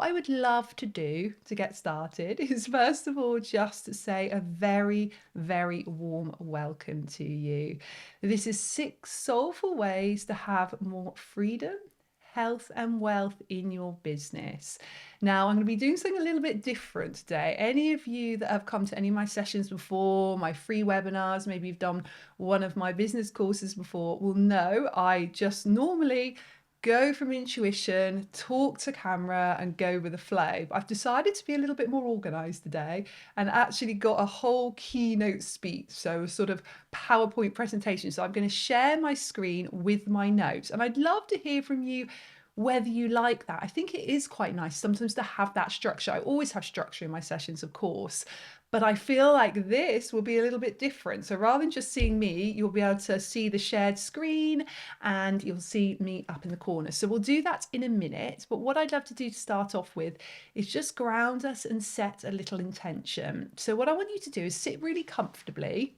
I would love to do to get started is first of all just to say a very, very warm welcome to you. This is 6 soulful ways to have more freedom, health and wealth in your business. Now, I'm going to be doing something a little bit different today. Any of you that have come to any of my sessions before, my free webinars, maybe you've done one of my business courses before, will know I just normally go from intuition, talk to camera and go with the flow. But I've decided to be a little bit more organized today and actually got a whole keynote speech, so a sort of PowerPoint presentation. So I'm going to share my screen with my notes, and I'd love to hear from you whether you like that. I think it is quite nice sometimes to have that structure. I always have structure in my sessions, of course, but I feel like this will be a little bit different. So rather than just seeing me, you'll be able to see the shared screen and you'll see me up in the corner. So we'll do that in a minute. But what I'd love to do to start off with is just ground us and set a little intention. So what I want you to do is sit really comfortably,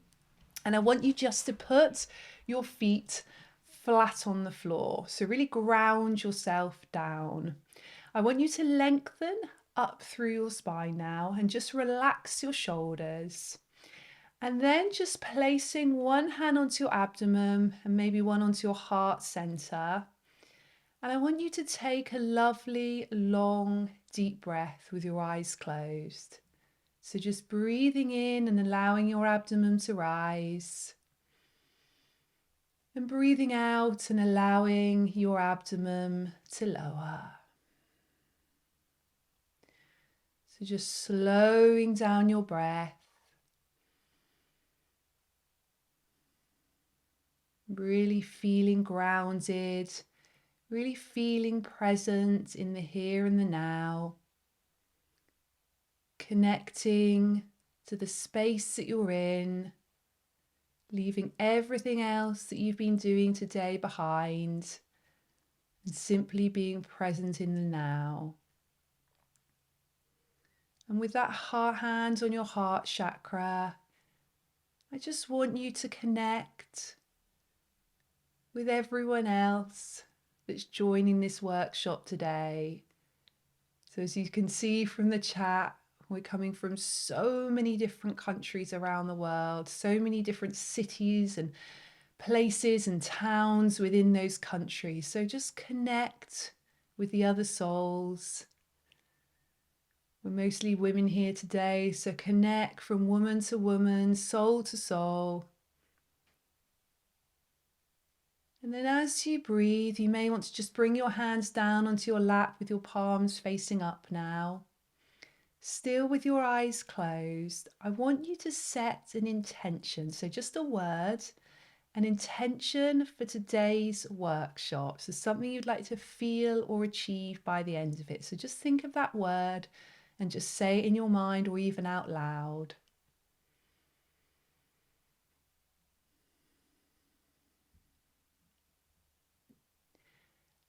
and I want you just to put your feet flat on the floor. So really ground yourself down. I want you to lengthen up through your spine now and just relax your shoulders. And then just placing one hand onto your abdomen and maybe one onto your heart center. And I want you to take a lovely, long, deep breath with your eyes closed. So just breathing in and allowing your abdomen to rise. And breathing out and allowing your abdomen to lower. So just slowing down your breath. Really feeling grounded, really feeling present in the here and the now. Connecting to the space that you're in. Leaving everything else that you've been doing today behind and simply being present in the now. And with that hand on your heart chakra, I just want you to connect with everyone else that's joining this workshop today. So as you can see from the chat, we're coming from so many different countries around the world, so many different cities and places and towns within those countries. So just connect with the other souls. We're mostly women here today, so connect from woman to woman, soul to soul. And then as you breathe, you may want to just bring your hands down onto your lap with your palms facing up now. Still with your eyes closed, I want you to set an intention. So just a word, an intention for today's workshop. So something you'd like to feel or achieve by the end of it. So just think of that word and just say it in your mind or even out loud.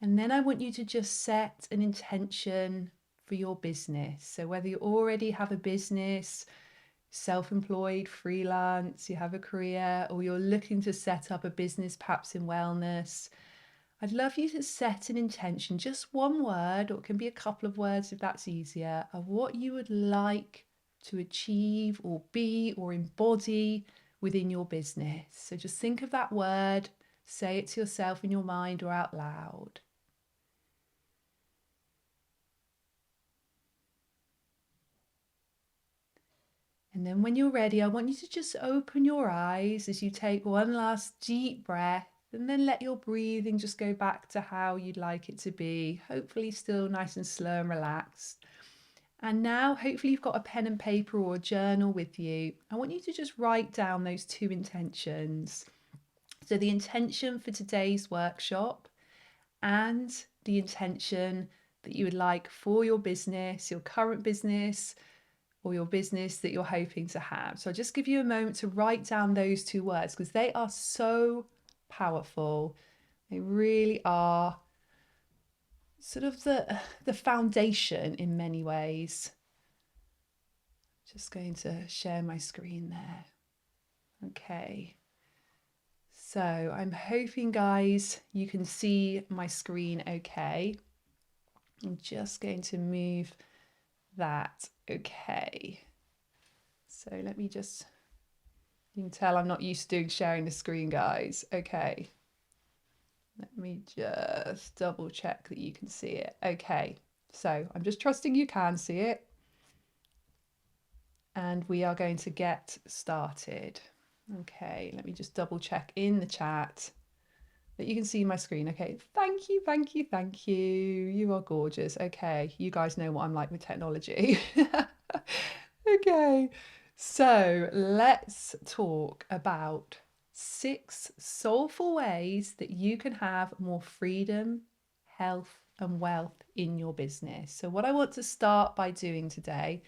And then I want you to just set an intention for your business. So whether you already have a business, self-employed, freelance, you have a career, or you're looking to set up a business perhaps in wellness, I'd love you to set an intention, just one word, or it can be a couple of words if that's easier, of what you would like to achieve or be or embody within your business. So just think of that word, say it to yourself in your mind or out loud. And then when you're ready, I want you to just open your eyes as you take one last deep breath, and then let your breathing just go back to how you'd like it to be, hopefully still nice and slow and relaxed. And now hopefully you've got a pen and paper or a journal with you. I want you to just write down those two intentions. So the intention for today's workshop and the intention that you would like for your business, your current business, or your business that you're hoping to have. So I'll just give you a moment to write down those two words because they are so powerful. They really are sort of the foundation in many ways. Just going to share my screen there. Okay. So I'm hoping, guys, you can see my screen okay. I'm just going to move that. Okay. So let me just, you can tell I'm not used to sharing the screen, guys. Okay. Let me just double check that you can see it. Okay. So I'm just trusting you can see it. And we are going to get started. Okay, let me just double check in the chat that you can see my screen. Okay, thank you, thank you, thank you. You are gorgeous. Okay, you guys know what I'm like with technology. Okay, so let's talk about 6 soulful ways that you can have more freedom, health, and wealth in your business. So, what I want to start by doing today,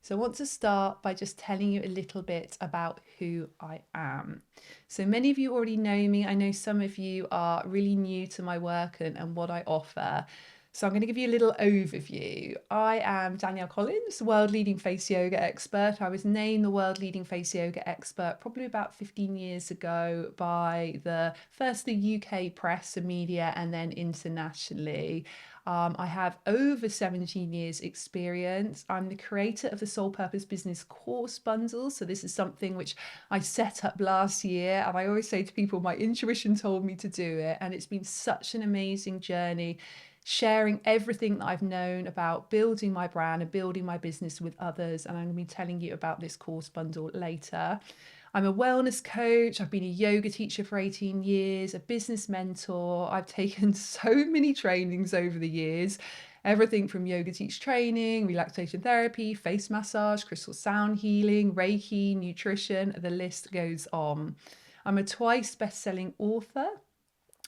I want to start by just telling you a little bit about who I am. So many of you already know me. I know some of you are really new to my work and what I offer. So I'm going to give you a little overview. I am Danielle Collins, world leading face yoga expert. I was named the world leading face yoga expert probably about 15 years ago by first the UK press and media and then internationally. I have over 17 years experience. I'm the creator of the Soul Purpose Business course bundle. So this is something which I set up last year. And I always say to people, my intuition told me to do it. And it's been such an amazing journey, sharing everything that I've known about building my brand and building my business with others. And I'm going to be telling you about this course bundle later. I'm a wellness coach. I've been a yoga teacher for 18 years, a business mentor. I've taken so many trainings over the years, everything from yoga teach training, relaxation therapy, face massage, crystal sound healing, Reiki, nutrition, the list goes on. I'm a twice best-selling author.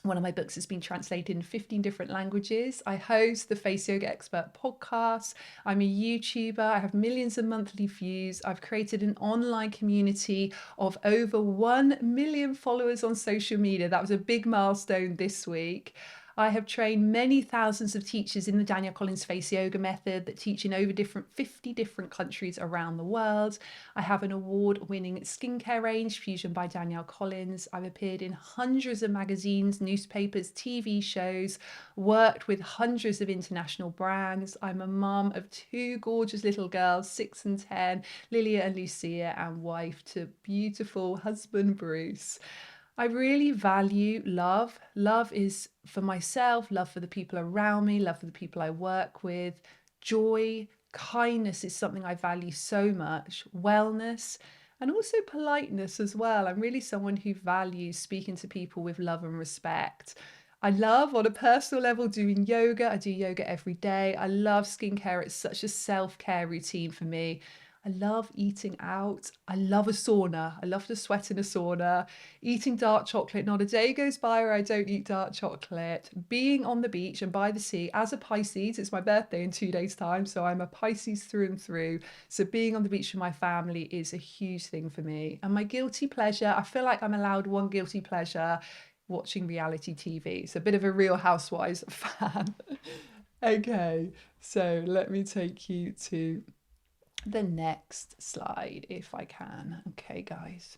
One of my books has been translated in 15 different languages. I host the Face Yoga Expert podcast. I'm a YouTuber. I have millions of monthly views. I've created an online community of over 1 million followers on social media. That was a big milestone this week. I have trained many thousands of teachers in the Danielle Collins Face Yoga method that teach in over 50 different countries around the world. I have an award-winning skincare range, Fusion by Danielle Collins. I've appeared in hundreds of magazines, newspapers, TV shows, worked with hundreds of international brands. I'm a mum of 2 gorgeous little girls, 6 and 10, Lilia and Lucia, and wife to beautiful husband Bruce. I really value love. Love is for myself, love for the people around me, love for the people I work with. Joy, kindness is something I value so much. Wellness, and also politeness as well. I'm really someone who values speaking to people with love and respect. I love, on a personal level, doing yoga. I do yoga every day. I love skincare. It's such a self-care routine for me. I love eating out. I love a sauna. I love to sweat in a sauna. Eating dark chocolate. Not a day goes by where I don't eat dark chocolate. Being on the beach and by the sea. As a Pisces, it's my birthday in 2 days' time, so I'm a Pisces through and through. So being on the beach with my family is a huge thing for me. And my guilty pleasure, I feel like I'm allowed one guilty pleasure: watching reality TV. It's a bit of a Real Housewives fan. Okay, so let me take you to the next slide if I can. Okay, guys,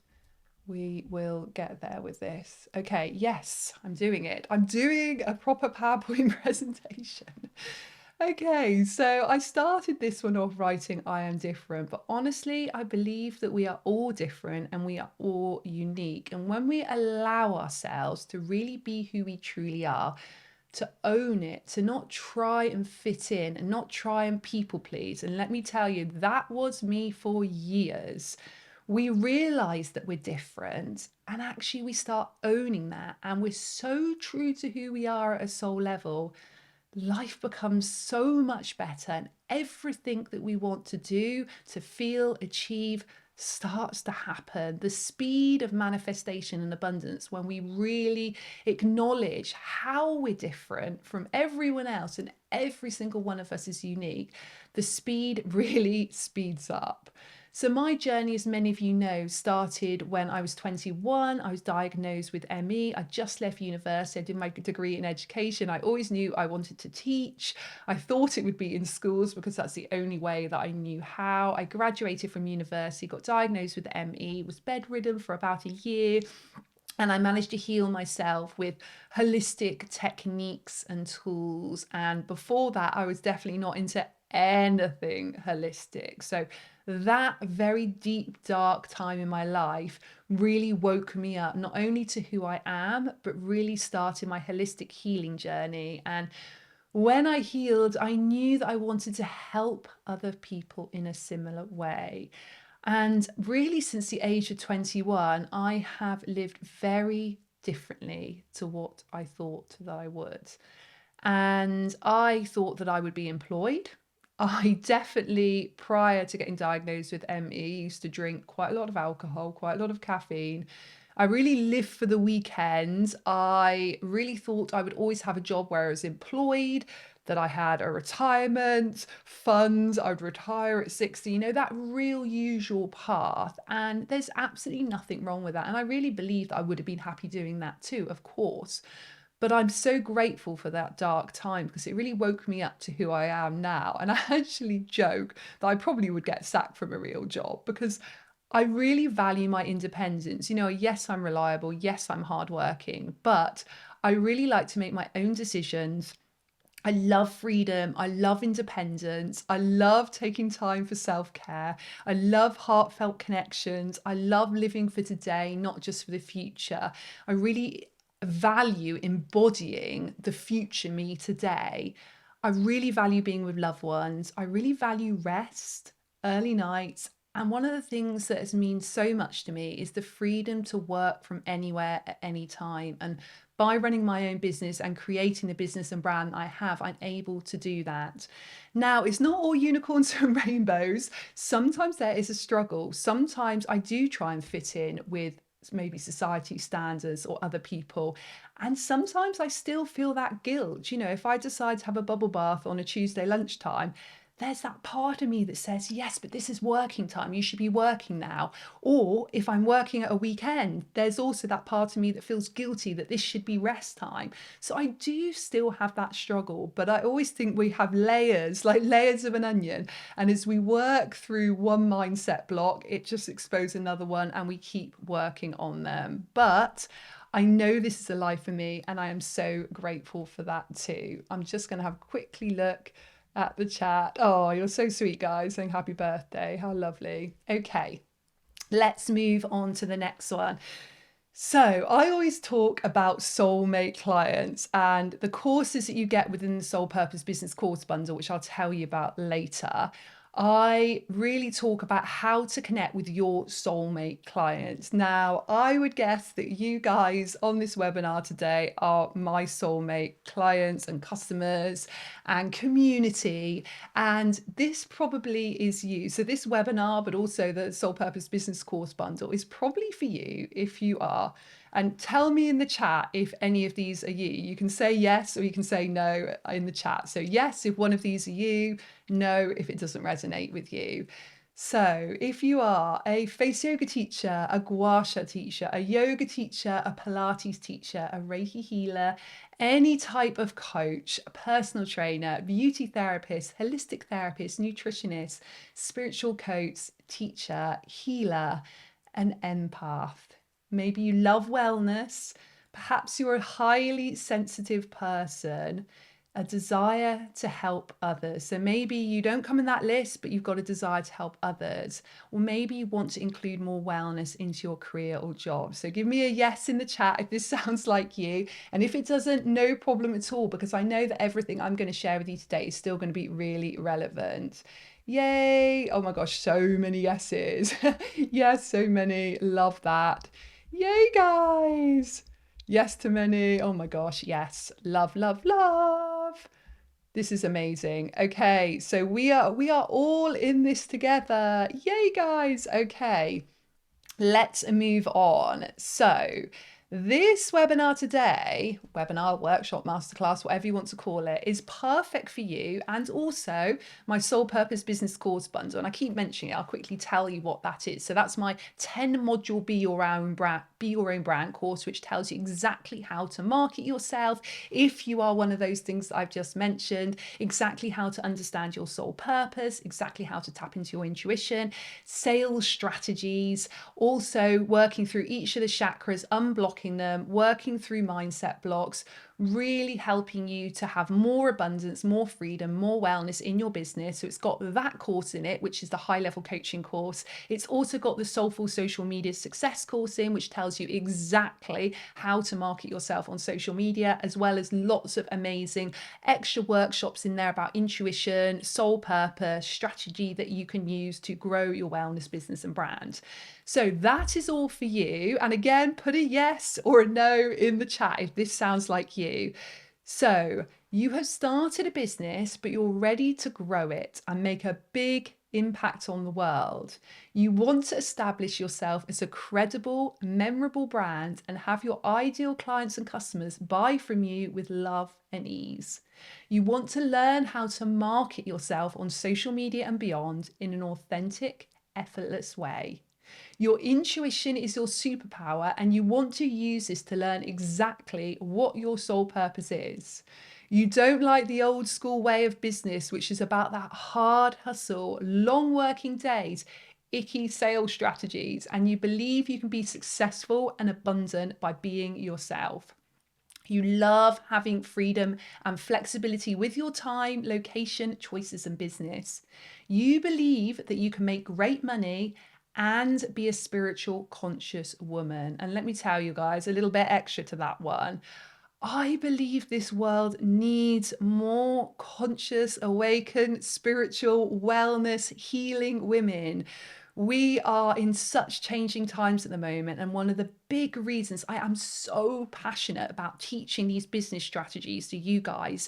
we will get there with this. Okay, yes, I'm doing it. I'm doing a proper PowerPoint presentation. Okay, so I started this one off writing I am different, but honestly, I believe that we are all different and we are all unique. And when we allow ourselves to really be who we truly are, to own it, to not try and fit in and not try and people please. And let me tell you, that was me for years. We realize that we're different and actually we start owning that, and we're so true to who we are at a soul level. Life becomes so much better, and everything that we want to do, to feel, achieve, starts to happen. The speed of manifestation and abundance, when we really acknowledge how we're different from everyone else and every single one of us is unique, the speed really speeds up. So my journey, as many of you know, started when I was 21. I was diagnosed with ME. I just left university. I did my degree in education. I always knew I wanted to teach. I thought it would be in schools because that's the only way that I knew how. I graduated from university, got diagnosed with ME, was bedridden for about a year. And I managed to heal myself with holistic techniques and tools. And before that, I was definitely not into anything holistic. So that very deep, dark time in my life really woke me up, not only to who I am, but really started my holistic healing journey. And when I healed, I knew that I wanted to help other people in a similar way. And really, since the age of 21, I have lived very differently to what I thought that I would. And I thought that I would be employed. I definitely, prior to getting diagnosed with ME, used to drink quite a lot of alcohol, quite a lot of caffeine. I really lived for the weekend. I really thought I would always have a job where I was employed, that I had a retirement, funds, I'd retire at 60, that real usual path. And there's absolutely nothing wrong with that. And I really believe that I would have been happy doing that too, of course. But I'm so grateful for that dark time because it really woke me up to who I am now. And I actually joke that I probably would get sacked from a real job because I really value my independence. Yes, I'm reliable. Yes, I'm hardworking, but I really like to make my own decisions. I love freedom. I love independence. I love taking time for self-care. I love heartfelt connections. I love living for today, not just for the future. I really value embodying the future me today. I really value being with loved ones. I really value rest, early nights. And one of the things that has meant so much to me is the freedom to work from anywhere at any time. And by running my own business and creating the business and brand I have, I'm able to do that. Now, it's not all unicorns and rainbows. Sometimes there is a struggle. Sometimes I do try and fit in with maybe society standards or other people. And sometimes I still feel that guilt. If I decide to have a bubble bath on a Tuesday lunchtime, there's that part of me that says, yes, but this is working time. You should be working now. Or if I'm working at a weekend, there's also that part of me that feels guilty that this should be rest time. So I do still have that struggle, but I always think we have layers, like layers of an onion. And as we work through one mindset block, it just exposes another one and we keep working on them. But I know this is a life for me and I am so grateful for that too. I'm just going to have a quickly look at the chat. Oh, you're so sweet, guys, saying happy birthday. How lovely. Okay, let's move on to the next one. So I always talk about soulmate clients and the courses that you get within the Soul Purpose Business Course Bundle, which I'll tell you about later. I really talk about how to connect with your soulmate clients. Now, I would guess that you guys on this webinar today are my soulmate clients and customers and community. And this probably is you. So this webinar, but also the Soul Purpose Business Course Bundle is probably for you if you are. And tell me in the chat if any of these are you. You can say yes or you can say no in the chat. So yes, if one of these are you, no, if it doesn't resonate with you. So if you are a face yoga teacher, a gua sha teacher, a yoga teacher, a Pilates teacher, a Reiki healer, any type of coach, a personal trainer, beauty therapist, holistic therapist, nutritionist, spiritual coach, teacher, healer, an empath. Maybe you love wellness. Perhaps you're a highly sensitive person, a desire to help others. So maybe you don't come in that list, but you've got a desire to help others. Or maybe you want to include more wellness into your career or job. So give me a yes in the chat if this sounds like you. And if it doesn't, no problem at all, because I know that everything I'm going to share with you today is still going to be really relevant. Yay! Oh my gosh, so many yeses. Yes, so many. Love that. Yay, guys. Yes to many. Oh my gosh, yes. Love, love, love. This is amazing. Okay, so we are all in this together. Yay, guys. Okay. Let's move on. So, this webinar today, webinar, workshop, masterclass, whatever you want to call it, is perfect for you and also my Soul Purpose Business Course Bundle. And I keep mentioning it, I'll quickly tell you what that is. So that's my 10-module Be Your Own Brand course, which tells you exactly how to market yourself if you are one of those things that I've just mentioned, exactly how to understand your soul purpose, exactly how to tap into your intuition, sales strategies, also working through each of the chakras, unblocking unblocking them, working through mindset blocks, really helping you to have more abundance, more freedom, more wellness in your business. So it's got that course in it, which is the high level coaching course. It's also got the Soulful social media success course in, which tells you exactly how to market yourself on social media, as well as lots of amazing extra workshops in there about intuition, soul purpose, strategy that you can use to grow your wellness business and brand. So that is all for you. And again, put a yes or a no in the chat if this sounds like you. So you have started a business, but you're ready to grow it and make a big impact on the world. You want to establish yourself as a credible, memorable brand and have your ideal clients and customers buy from you with love and ease. You want to learn how to market yourself on social media and beyond in an authentic, effortless way. Your intuition is your superpower, and you want to use this to learn exactly what your soul purpose is. You don't like the old school way of business, which is about that hard hustle, long working days, icky sales strategies, and you believe you can be successful and abundant by being yourself. You love having freedom and flexibility with your time, location, choices, and business. You believe that you can make great money and be a spiritual, conscious woman. And let me tell you guys, a little bit extra to that one. I believe this world needs more conscious, awakened, spiritual, wellness, healing women. We are in such changing times at the moment. And one of the big reasons I am so passionate about teaching these business strategies to you guys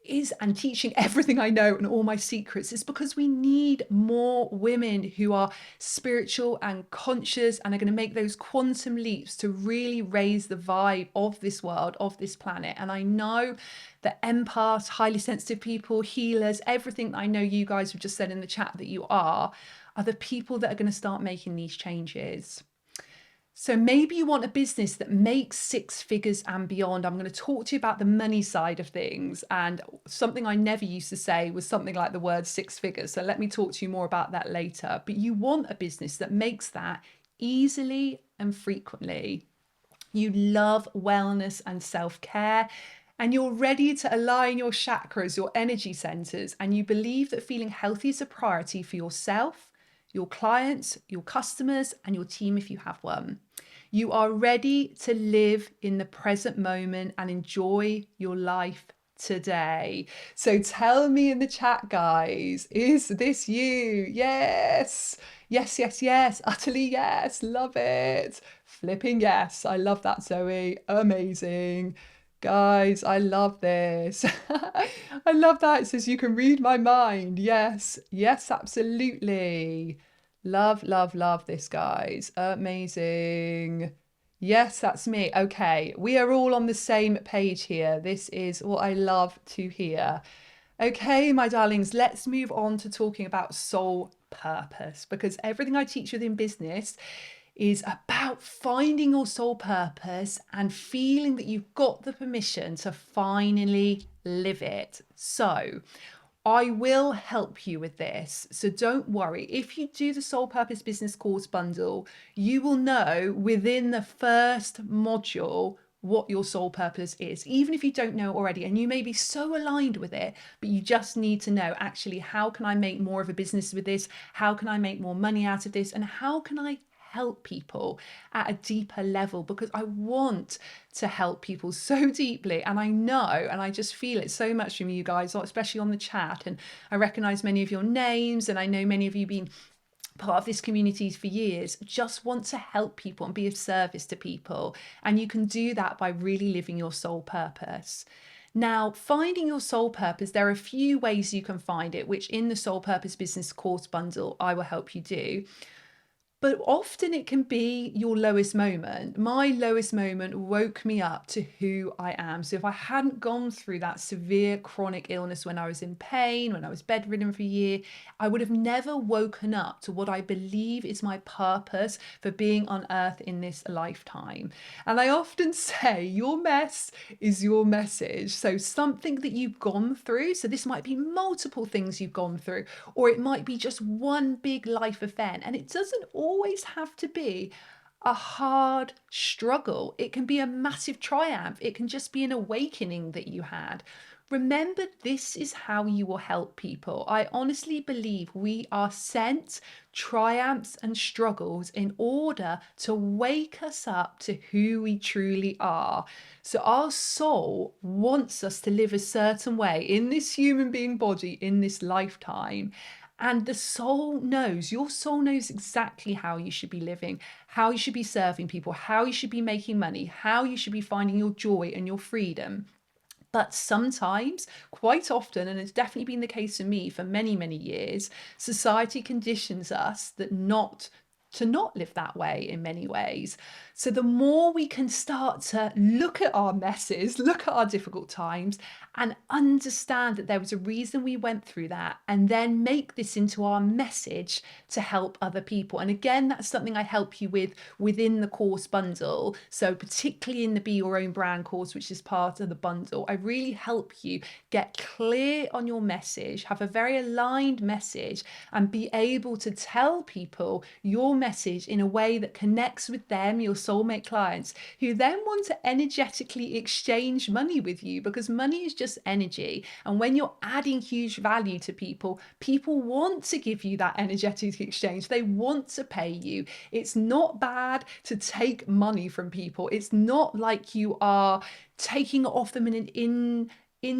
is, and teaching everything I know and all my secrets, is because we need more women who are spiritual and conscious and are going to make those quantum leaps to really raise the vibe of this world, of this planet. And I know that empaths, highly sensitive people, healers, everything that I know you guys have just said in the chat that you are the people that are going to start making these changes. So maybe you want a business that makes 6 figures and beyond. I'm going to talk to you about the money side of things. And something I never used to say was something like the word 6 figures. So let me talk to you more about that later. But you want a business that makes that easily and frequently. You love wellness and self-care. And you're ready to align your chakras, your energy centers. And you believe that feeling healthy is a priority for yourself, your clients, your customers, and your team if you have one. You are ready to live in the present moment and enjoy your life today. So tell me in the chat, guys, is this you? Yes. Yes, yes, yes. Utterly yes. Love it. Flipping yes. I love that, Zoe. Amazing. Guys, I love this. I love that. It says you can read my mind. Yes, yes, absolutely. Love, love, love this, guys. Amazing. Yes, that's me. Okay, we are all on the same page here. This is what I love to hear. Okay, my darlings, let's move on to talking about soul purpose, because everything I teach within business is about finding your soul purpose and feeling that you've got the permission to finally live it. So I will help you with this. So don't worry. If you do the Soul Purpose Business Course Bundle, you will know within the first module what your soul purpose is, even if you don't know already. And you may be so aligned with it, but you just need to know, actually, how can I make more of a business with this? How can I make more money out of this? And how can I help people at a deeper level? Because I want to help people so deeply, and I know, and I just feel it so much from you guys, especially on the chat, and I recognize many of your names, and I know many of you been part of this community for years, just want to help people and be of service to people. And you can do that by really living your soul purpose. Now, finding your soul purpose, there are a few ways you can find it, which in the Soul Purpose Business Course Bundle, I will help you do. But often it can be your lowest moment. My lowest moment woke me up to who I am. So if I hadn't gone through that severe chronic illness when I was in pain, when I was bedridden for a year, I would have never woken up to what I believe is my purpose for being on earth in this lifetime. And I often say your mess is your message. So something that you've gone through, so this might be multiple things you've gone through, or it might be just one big life event. And it doesn't always have to be a hard struggle. It can be a massive triumph. It can just be an awakening that you had. Remember, this is how you will help people. I honestly believe we are sent triumphs and struggles in order to wake us up to who we truly are. So, our soul wants us to live a certain way in this human being body in this lifetime. And the soul knows, your soul knows exactly how you should be living, how you should be serving people, how you should be making money, how you should be finding your joy and your freedom. But sometimes, quite often, and it's definitely been the case for me for many, many years, society conditions us to not live that way in many ways. So the more we can start to look at our messes, look at our difficult times, and understand that there was a reason we went through that, and then make this into our message to help other people. And again, that's something I help you with within the course bundle. So particularly in the Be Your Own Brand course, which is part of the bundle, I really help you get clear on your message, have a very aligned message, and be able to tell people your message in a way that connects with them, your soulmate clients, who then want to energetically exchange money with you, because money is just energy. And when you're adding huge value to people, people want to give you that energetic exchange. They want to pay you. It's not bad to take money from people. It's not like you are taking it off them in a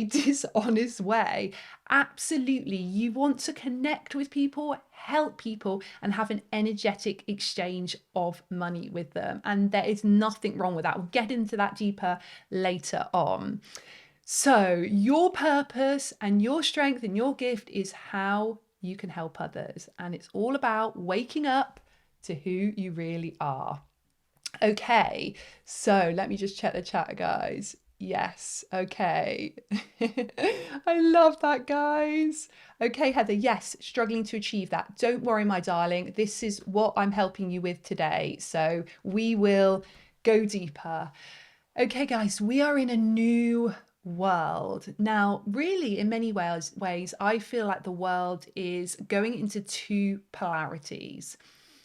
dishonest way. Absolutely, you want to connect with people, help people, and have an energetic exchange of money with them, and there is nothing wrong with that. We'll get into that deeper later on. So your purpose and your strength and your gift is how you can help others, and it's all about waking up to who you really are. Okay, so let me just check the chat, guys. Yes, okay. I love that, guys. Okay, Heather, yes, struggling to achieve that. Don't worry, my darling. This is what I'm helping you with today. So we will go deeper. Okay, guys, we are in a new world. Now, really, in many ways, I feel like the world is going into two polarities.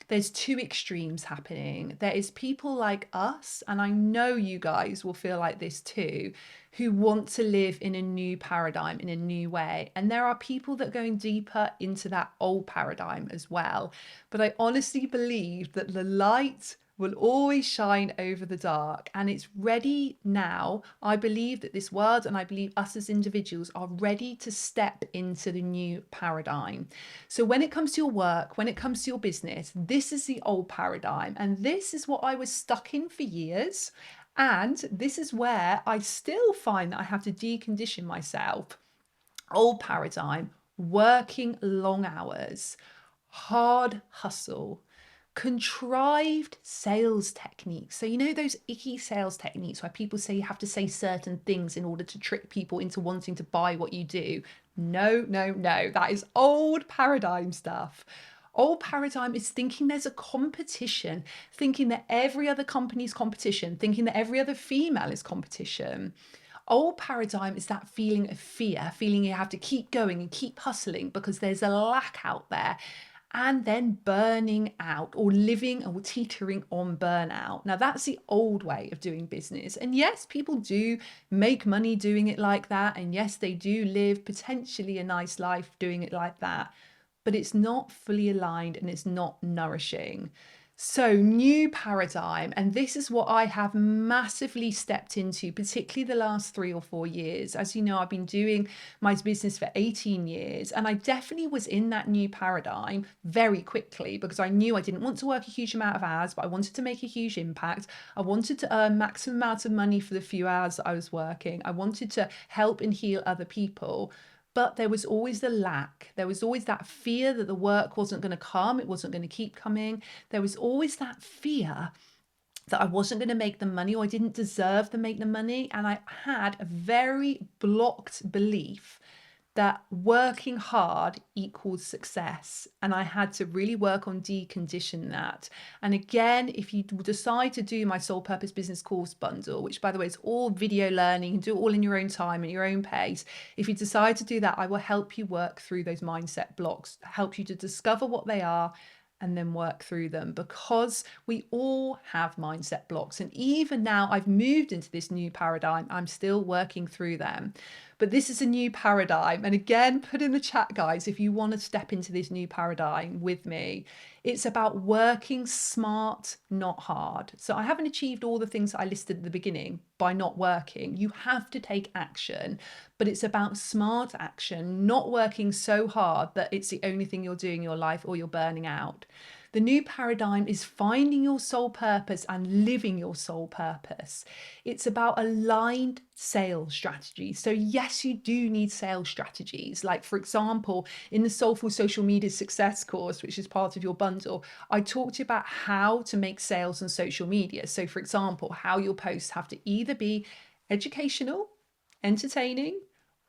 There's two extremes happening. There is people like us, and I know you guys will feel like this too, who want to live in a new paradigm, in a new way. And there are people that are going deeper into that old paradigm as well. But I honestly believe that the light will always shine over the dark, and it's ready now. I believe that this world, and I believe us as individuals, are ready to step into the new paradigm. So when it comes to your work, when it comes to your business, this is the old paradigm, and this is what I was stuck in for years. And this is where I still find that I have to decondition myself. Old paradigm: working long hours, hard hustle, contrived sales techniques. So, you know, those icky sales techniques where people say you have to say certain things in order to trick people into wanting to buy what you do. No, no, no. That is old paradigm stuff. Old paradigm is thinking there's a competition, thinking that every other company is competition, thinking that every other female is competition. Old paradigm is that feeling of fear, feeling you have to keep going and keep hustling because there's a lack out there, and then burning out or living or teetering on burnout. Now, that's the old way of doing business. And yes, people do make money doing it like that. And yes, they do live potentially a nice life doing it like that. But it's not fully aligned and it's not nourishing. So, new paradigm, and this is what I have massively stepped into, particularly the last 3 or 4 years. As you know, I've been doing my business for 18 years, and I definitely was in that new paradigm very quickly because I knew I didn't want to work a huge amount of hours, but I wanted to make a huge impact. I wanted to earn maximum amount of money for the few hours that I was working. I wanted to help and heal other people. But there was always the lack. There was always that fear that the work wasn't going to come. It wasn't going to keep coming. There was always that fear that I wasn't going to make the money, or I didn't deserve to make the money. And I had a very blocked belief that working hard equals success. And I had to really work on decondition that. And again, if you decide to do my Soul Purpose Business Course Bundle, which by the way is all video learning, you can do it all in your own time and your own pace. If you decide to do that, I will help you work through those mindset blocks, help you to discover what they are, and then work through them, because we all have mindset blocks. And even now I've moved into this new paradigm, I'm still working through them. But this is a new paradigm. And again, put in the chat, guys, if you want to step into this new paradigm with me. It's about working smart, not hard. So I haven't achieved all the things that I listed at the beginning by not working. You have to take action, but it's about smart action, not working so hard that it's the only thing you're doing in your life or you're burning out. The new paradigm is finding your soul purpose and living your soul purpose. It's about aligned sales strategies. So yes, you do need sales strategies. Like, for example, in the Soulful Social Media Success course, which is part of your bundle, I talked about how to make sales on social media. So for example, how your posts have to either be educational, entertaining,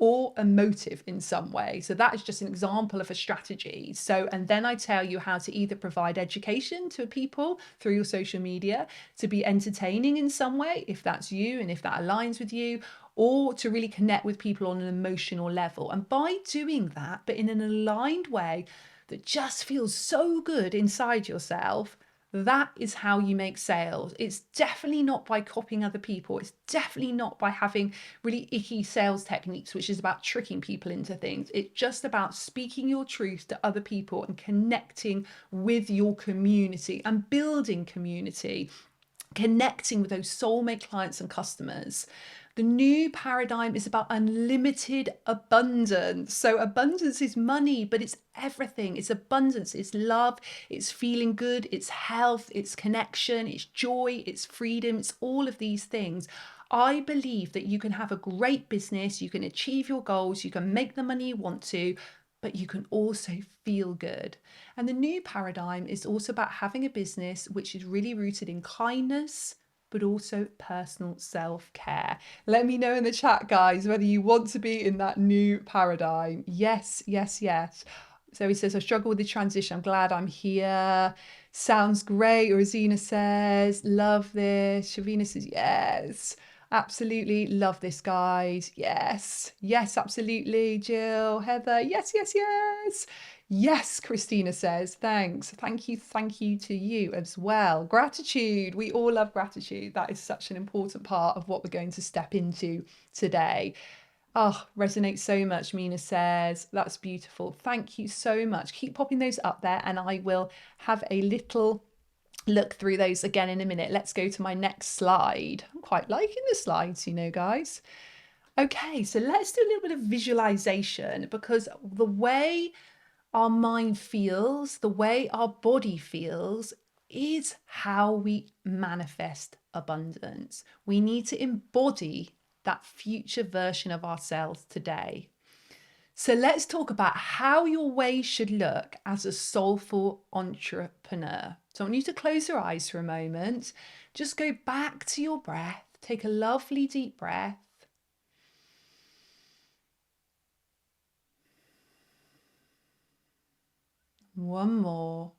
or emotive in some way. So that is just an example of a strategy. So, and then I tell you how to either provide education to people through your social media, to be entertaining in some way, if that's you and if that aligns with you, or to really connect with people on an emotional level. And by doing that, but in an aligned way that just feels so good inside yourself, that is how you make sales. It's definitely not by copying other people. It's definitely not by having really icky sales techniques, which is about tricking people into things. It's just about speaking your truth to other people and connecting with your community and building community, connecting with those soulmate clients and customers. The new paradigm is about unlimited abundance. So abundance is money, but it's everything. It's abundance, it's love, it's feeling good, it's health, it's connection, it's joy, it's freedom, it's all of these things. I believe that you can have a great business, you can achieve your goals, you can make the money you want to, but you can also feel good. And the new paradigm is also about having a business which is really rooted in kindness, but also personal self-care. Let me know in the chat, guys, whether you want to be in that new paradigm. Yes, yes, yes. So he says, I struggle with the transition. I'm glad I'm here. Sounds great. Rosina says, love this. Shavina says, yes. Absolutely love this, guys. Yes, yes, absolutely. Jill, Heather, yes, yes, yes. Yes, Christina says, thanks. Thank you to you as well. Gratitude. We all love gratitude. That is such an important part of what we're going to step into today. Oh, resonates so much, Mina says. That's beautiful. Thank you so much. Keep popping those up there and I will have a little look through those again in a minute. Let's go to my next slide. I'm quite liking the slides, you know, guys. Okay, so let's do a little bit of visualization, because the way our mind feels, the way our body feels, is how we manifest abundance. We need to embody that future version of ourselves today. So let's talk about how your way should look as a soulful entrepreneur. So I want you to close your eyes for a moment. Just go back to your breath. Take a lovely deep breath. One more.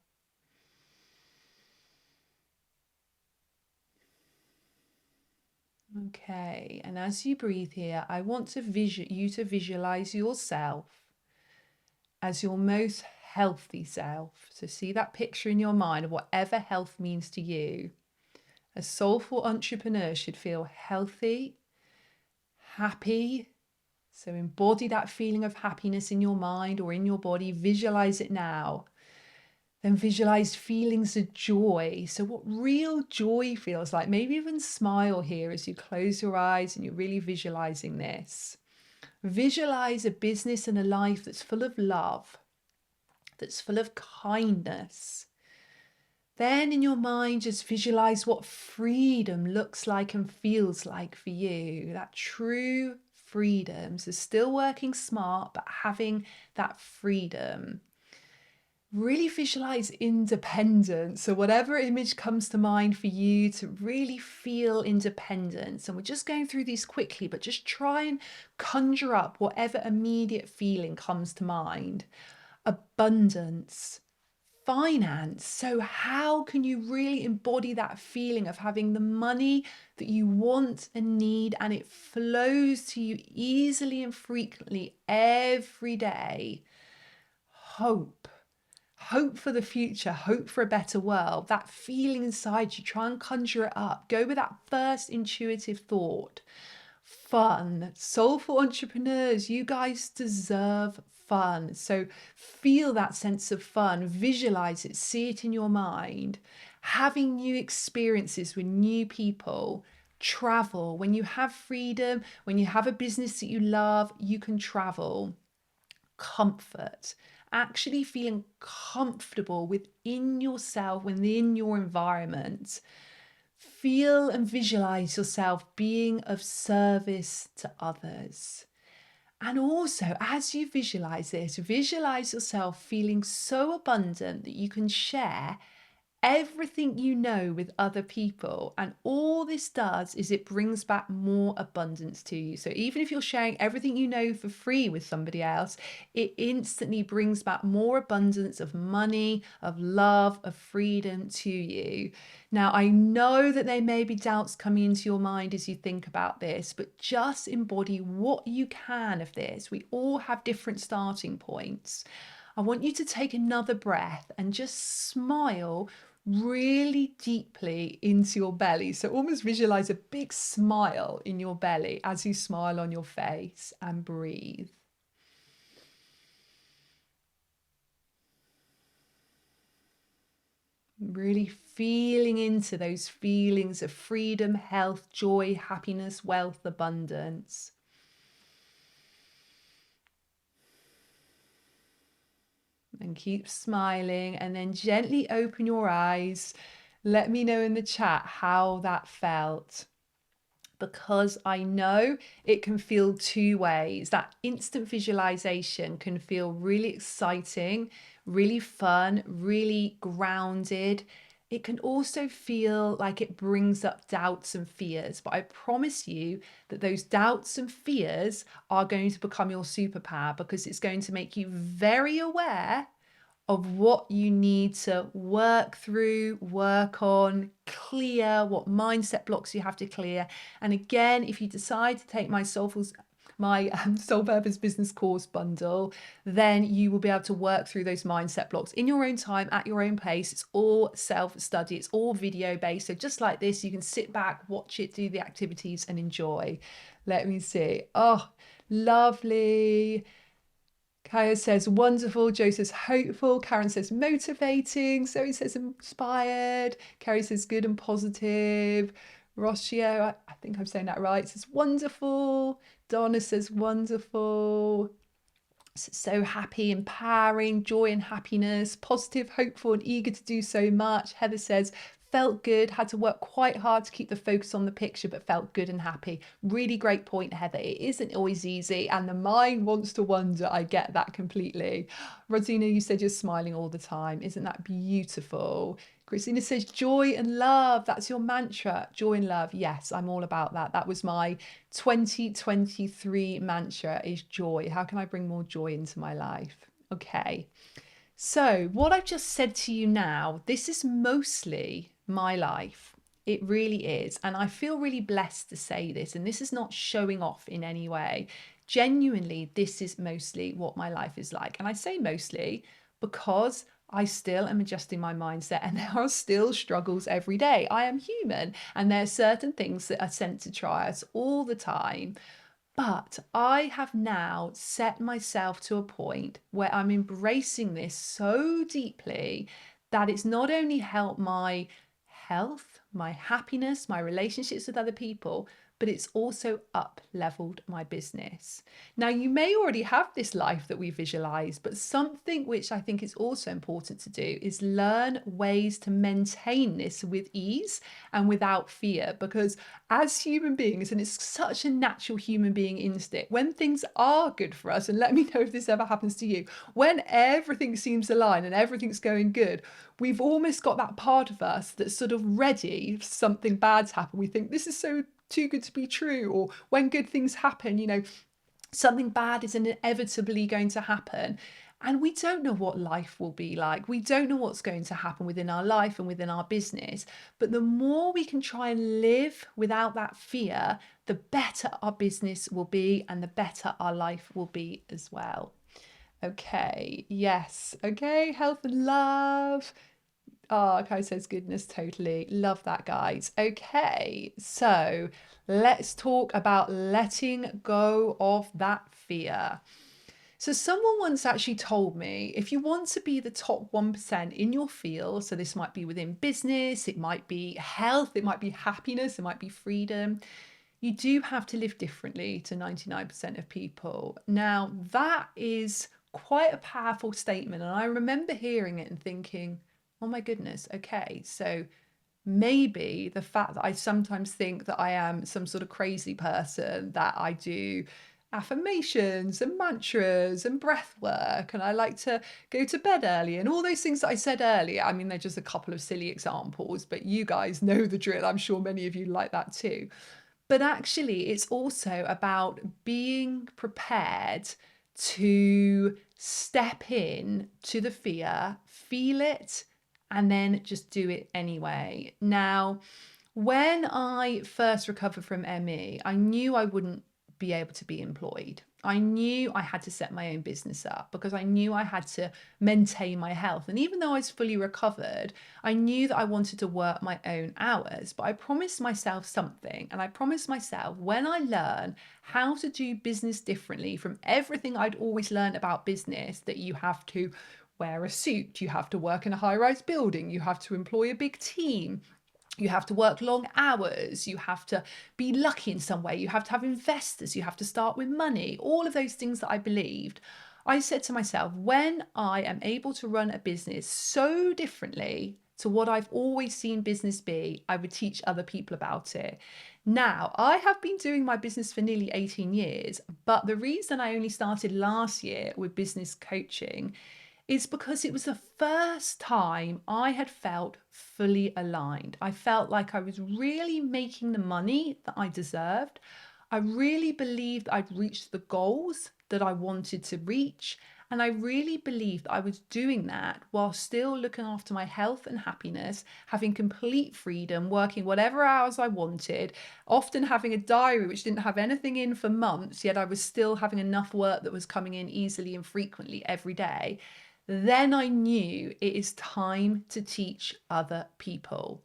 Okay, and as you breathe here, I want to you to visualize yourself as your most healthy self. So see that picture in your mind of whatever health means to you. A soulful entrepreneur should feel healthy, happy. So embody that feeling of happiness in your mind or in your body. Visualize it now. Then visualize feelings of joy. So what real joy feels like. Maybe even smile here as you close your eyes and you're really visualizing this. Visualize a business and a life that's full of love, that's full of kindness. Then in your mind, just visualize what freedom looks like and feels like for you. That true freedom. So still working smart, but having that freedom. Really visualize independence. So whatever image comes to mind for you, to really feel independence. And we're just going through these quickly, but just try and conjure up whatever immediate feeling comes to mind. Abundance, finance. So how can you really embody that feeling of having the money that you want and need, and it flows to you easily and frequently every day? Hope. hope for the future, hope for a better world, that feeling inside you, try and conjure it up. Go with that first intuitive thought. Fun. Soulful entrepreneurs, you guys deserve fun. So feel that sense of fun, visualize it, see it in your mind. Having new experiences with new people, travel. When you have freedom, when you have a business that you love, you can travel. Comfort, actually feeling comfortable within yourself, within your environment. Feel and visualize yourself being of service to others. And also, as you visualize this, visualize yourself feeling so abundant that you can share everything you know with other people. And all this does is it brings back more abundance to you. So even if you're sharing everything you know for free with somebody else, it instantly brings back more abundance of money, of love, of freedom to you. Now, I know that there may be doubts coming into your mind as you think about this, but just embody what you can of this. We all have different starting points. I want you to take another breath and just smile really deeply into your belly. So almost visualize a big smile in your belly as you smile on your face, and breathe. Really feeling into those feelings of freedom, health, joy, happiness, wealth, abundance. And keep smiling, and then gently open your eyes. Let me know in the chat how that felt, because I know it can feel two ways. That instant visualization can feel really exciting, really fun, really grounded. It can also feel like it brings up doubts and fears, but I promise you that those doubts and fears are going to become your superpower, because it's going to make you very aware of what you need to work through, work on, clear, what mindset blocks you have to clear. And again, if you decide to take my Soul Purpose Business Course bundle, then you will be able to work through those mindset blocks in your own time, at your own pace. It's all self-study, it's all video based. So just like this, you can sit back, watch it, do the activities and enjoy. Let me see. Oh, lovely. Kaya says wonderful. Joe says hopeful. Karen says motivating. Zoe says inspired. Kerry says good and positive. Roshio, I think I'm saying that right, says wonderful. Donna says wonderful. So happy, empowering, joy and happiness, positive, hopeful and eager to do so much. Heather says felt good, had to work quite hard to keep the focus on the picture, but felt good and happy. Really great point, Heather. It isn't always easy, and the mind wants to wander. I get that completely. Rosina, you said you're smiling all the time. Isn't that beautiful? Christina says joy and love. That's your mantra. Joy and love. Yes, I'm all about that. That was my 2023 mantra, is joy. How can I bring more joy into my life? Okay. So, what I've just said to you now, this is mostly my life. It really is. And I feel really blessed to say this. And this is not showing off in any way. Genuinely, this is mostly what my life is like. And I say mostly because I still am adjusting my mindset, and there are still struggles every day. I am human, and there are certain things that are sent to try us all the time. But I have now set myself to a point where I'm embracing this so deeply that it's not only helped my health, my happiness, my relationships with other people, but it's also up leveled my business. Now, you may already have this life that we visualize, but something which I think is also important to do is learn ways to maintain this with ease and without fear. Because as human beings, and it's such a natural human being instinct, when things are good for us, and let me know if this ever happens to you, when everything seems aligned and everything's going good, we've almost got that part of us that's sort of ready if something bad's happened. We think this is so too good to be true, or when good things happen, something bad is inevitably going to happen. And we don't know what life will be like. We don't know what's going to happen within our life and within our business. But the more we can try and live without that fear, the better our business will be and the better our life will be as well. Okay, yes. Okay, health and love. Oh, Kai says goodness, totally. Love that, guys. Okay, so let's talk about letting go of that fear. So, someone once actually told me if you want to be the top 1% in your field, so this might be within business, it might be health, it might be happiness, it might be freedom, you do have to live differently to 99% of people. Now, that is quite a powerful statement. And I remember hearing it and thinking, oh my goodness, okay, so maybe the fact that I sometimes think that I am some sort of crazy person, that I do affirmations and mantras and breath work, and I like to go to bed early, and all those things that I said earlier. I mean, they're just a couple of silly examples, but you guys know the drill. I'm sure many of you like that too. But actually, it's also about being prepared to step in to the fear, feel it, and then just do it anyway. Now, when I first recovered from ME, I knew I wouldn't be able to be employed. I knew I had to set my own business up because I knew I had to maintain my health. And even though I was fully recovered, I knew that I wanted to work my own hours. But I promised myself something. And I promised myself when I learn how to do business differently from everything I'd always learned about business, that you have to wear a suit, you have to work in a high rise building, you have to employ a big team, you have to work long hours, you have to be lucky in some way, you have to have investors, you have to start with money, all of those things that I believed. I said to myself, when I am able to run a business so differently to what I've always seen business be, I would teach other people about it. Now, I have been doing my business for nearly 18 years, but the reason I only started last year with business coaching is because it was the first time I had felt fully aligned. I felt like I was really making the money that I deserved. I really believed I'd reached the goals that I wanted to reach. And I really believed I was doing that while still looking after my health and happiness, having complete freedom, working whatever hours I wanted, often having a diary which didn't have anything in for months, yet I was still having enough work that was coming in easily and frequently every day. Then I knew it is time to teach other people.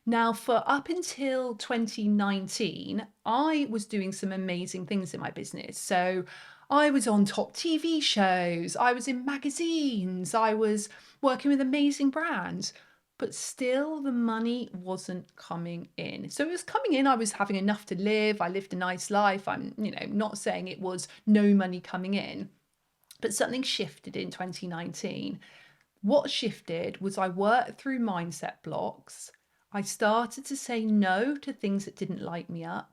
Now, for up until 2019, I was doing some amazing things in my business. So I was on top TV shows, I was in magazines, I was working with amazing brands, but still the money wasn't coming in. So it was coming in, I was having enough to live, I lived a nice life. I'm, not saying it was no money coming in, but something shifted in 2019. What shifted was I worked through mindset blocks. I started to say no to things that didn't light me up.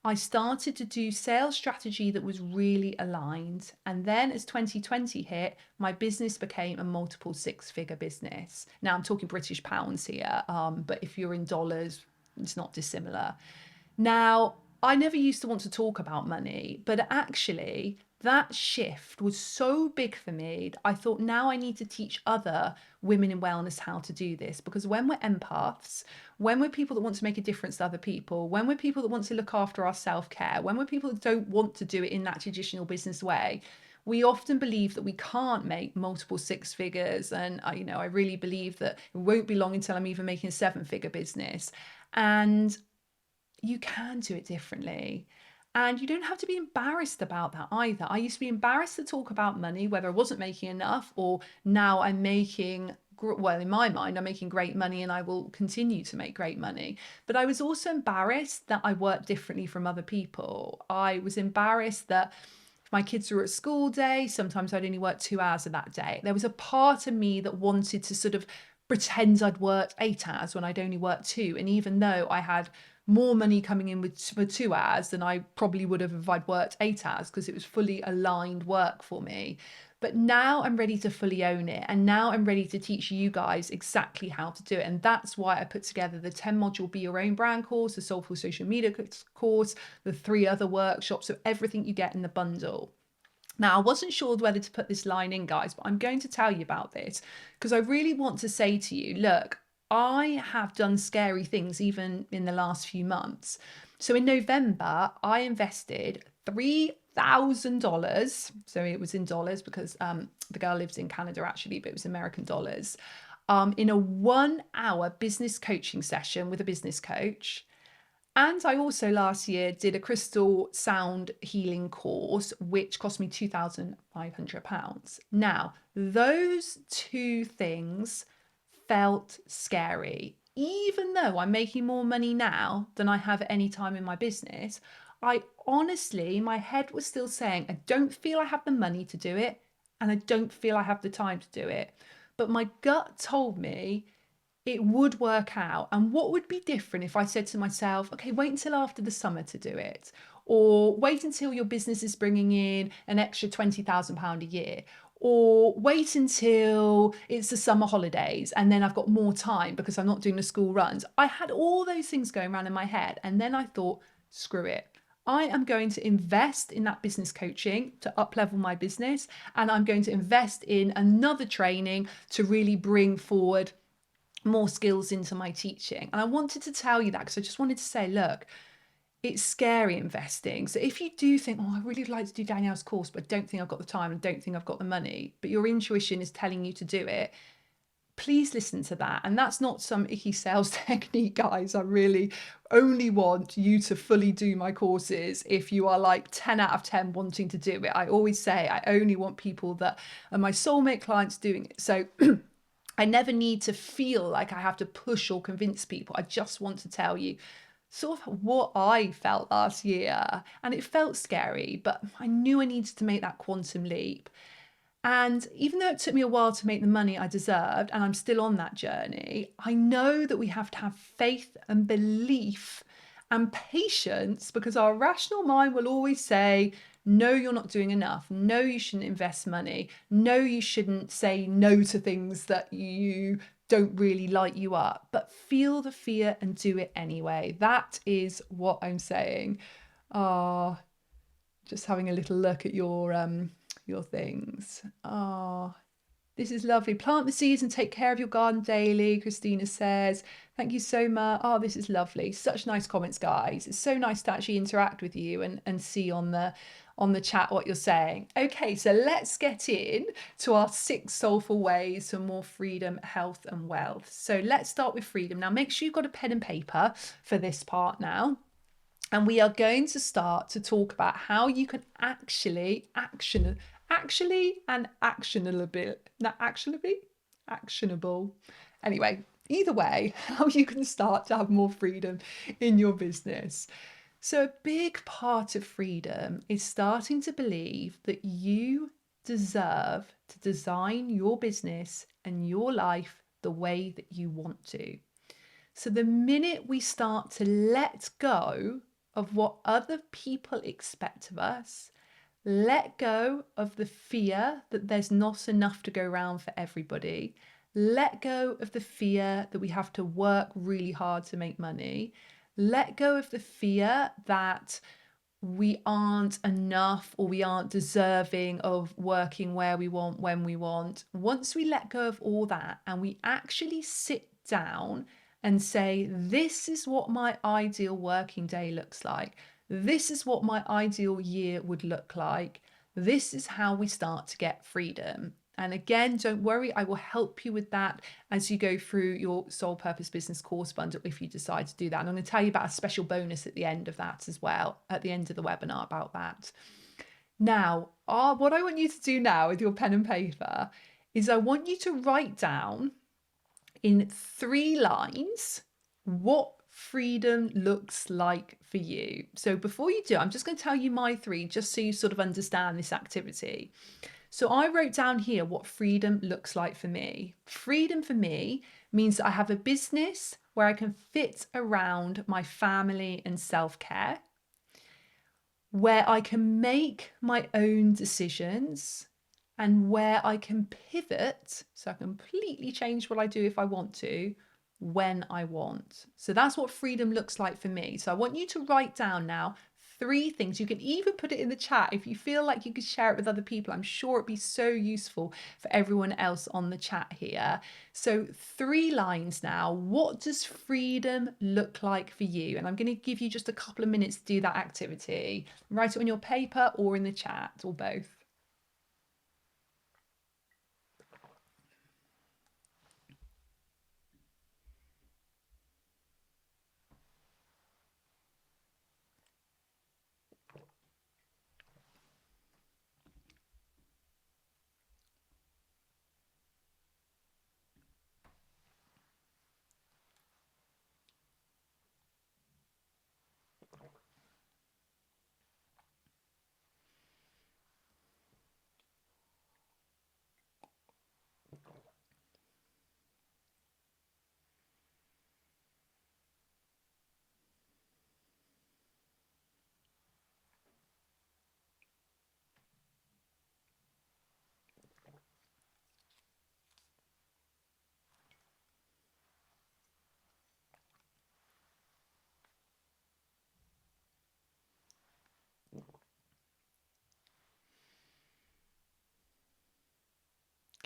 I started to do sales strategy that was really aligned. And then as 2020 hit, my business became a multiple six-figure business. Now I'm talking British pounds here, but if you're in dollars, it's not dissimilar. Now, I never used to want to talk about money, but actually, that shift was so big for me. I thought now I need to teach other women in wellness how to do this, because when we're empaths, when we're people that want to make a difference to other people, when we're people that want to look after our self-care, when we're people that don't want to do it in that traditional business way, we often believe that we can't make multiple six figures. And I really believe that it won't be long until I'm even making a seven-figure business. And you can do it differently. And you don't have to be embarrassed about that either. I used to be embarrassed to talk about money, whether I wasn't making enough or now I'm making, well, in my mind, I'm making great money and I will continue to make great money. But I was also embarrassed that I worked differently from other people. I was embarrassed that if my kids were at school day, sometimes I'd only work 2 hours of that day. There was a part of me that wanted to sort of pretend I'd worked 8 hours when I'd only worked two. And even though I had more money coming in for 2 hours than I probably would have if I'd worked 8 hours, because it was fully aligned work for me. But now I'm ready to fully own it. And now I'm ready to teach you guys exactly how to do it. And that's why I put together the 10 module Be Your Own Brand course, the Soulful social media course, the 3 other workshops, so everything you get in the bundle. Now, I wasn't sure whether to put this line in, guys, but I'm going to tell you about this because I really want to say to you, look, I have done scary things even in the last few months. So in November, I invested $3,000. So it was in dollars because the girl lives in Canada actually, but it was American dollars, in a 1 hour business coaching session with a business coach. And I also last year did a crystal sound healing course, which cost me £2,500. Now, those two things felt scary. Even though I'm making more money now than I have at any time in my business, I honestly, my head was still saying, I don't feel I have the money to do it, and I don't feel I have the time to do it. But my gut told me it would work out. And what would be different if I said to myself, okay, wait until after the summer to do it, or wait until your business is bringing in an extra £20,000 a year, or wait until it's the summer holidays and then I've got more time because I'm not doing the school runs. I had all those things going around in my head, and then I thought, screw it. I am going to invest in that business coaching to up level my business, and I'm going to invest in another training to really bring forward more skills into my teaching. And I wanted to tell you that because I just wanted to say, look, it's scary investing. So if you do think, oh, I really would like to do Danielle's course, but I don't think I've got the time and don't think I've got the money, but your intuition is telling you to do it, please listen to that. And that's not some icky sales technique, guys. I really only want you to fully do my courses if you are like 10 out of 10 wanting to do it. I always say I only want people that are my soulmate clients doing it. So I never need to feel like I have to push or convince people. I just want to tell you sort of what I felt last year. And it felt scary, but I knew I needed to make that quantum leap. And even though it took me a while to make the money I deserved, and I'm still on that journey, I know that we have to have faith and belief and patience, because our rational mind will always say, no, you're not doing enough. No, you shouldn't invest money. No, you shouldn't say no to things that you don't really light you up. But feel the fear and do it anyway. That is what I'm saying. Ah, just having a little look at your things. Ah, this is lovely. Plant the seeds and take care of your garden daily, Christina says. Thank you so much. Oh, this is lovely. Such nice comments, guys. It's so nice to actually interact with you and see on the chat what you're saying. Okay, so let's get in to our 6 soulful ways for more freedom, health, and wealth. So let's start with freedom. Now, make sure you've got a pen and paper for this part now. And we are going to start to talk about how you can actually actionable. Anyway, either way, how you can start to have more freedom in your business. So a big part of freedom is starting to believe that you deserve to design your business and your life the way that you want to. So the minute we start to let go of what other people expect of us, let go of the fear that there's not enough to go around for everybody, let go of the fear that we have to work really hard to make money, let go of the fear that we aren't enough or we aren't deserving of working where we want, when we want. Once we let go of all that and we actually sit down and say, this is what my ideal working day looks like. This is what my ideal year would look like. This is how we start to get freedom. And again, don't worry, I will help you with that as you go through your Soul Purpose Business course bundle if you decide to do that. And I'm going to tell you about a special bonus at the end of that as well, at the end of the webinar about that. Now, what I want you to do now with your pen and paper is I want you to write down in 3 lines what freedom looks like for you. So before you do, I'm just going to tell you my 3 just so you sort of understand this activity. So I wrote down here what freedom looks like for me. Freedom for me means that I have a business where I can fit around my family and self-care, where I can make my own decisions, and where I can pivot, so I completely change what I do if I want to, when I want. So that's what freedom looks like for me. So I want you to write down now 3 things. You can even put it in the chat if you feel like you could share it with other people. I'm sure it'd be so useful for everyone else on the chat here. So 3 lines now. What does freedom look like for you? And I'm going to give you just a couple of minutes to do that activity. Write it on your paper or in the chat or both.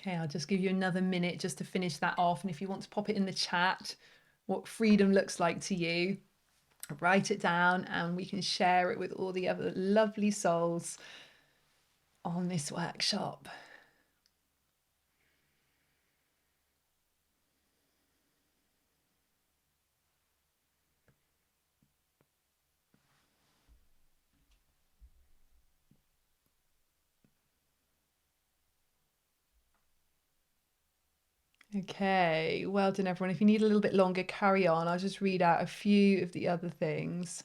Okay, I'll just give you another minute just to finish that off. And if you want to pop it in the chat, what freedom looks like to you, write it down and we can share it with all the other lovely souls on this workshop. Okay, well done, everyone. If you need a little bit longer, carry on. I'll just read out a few of the other things.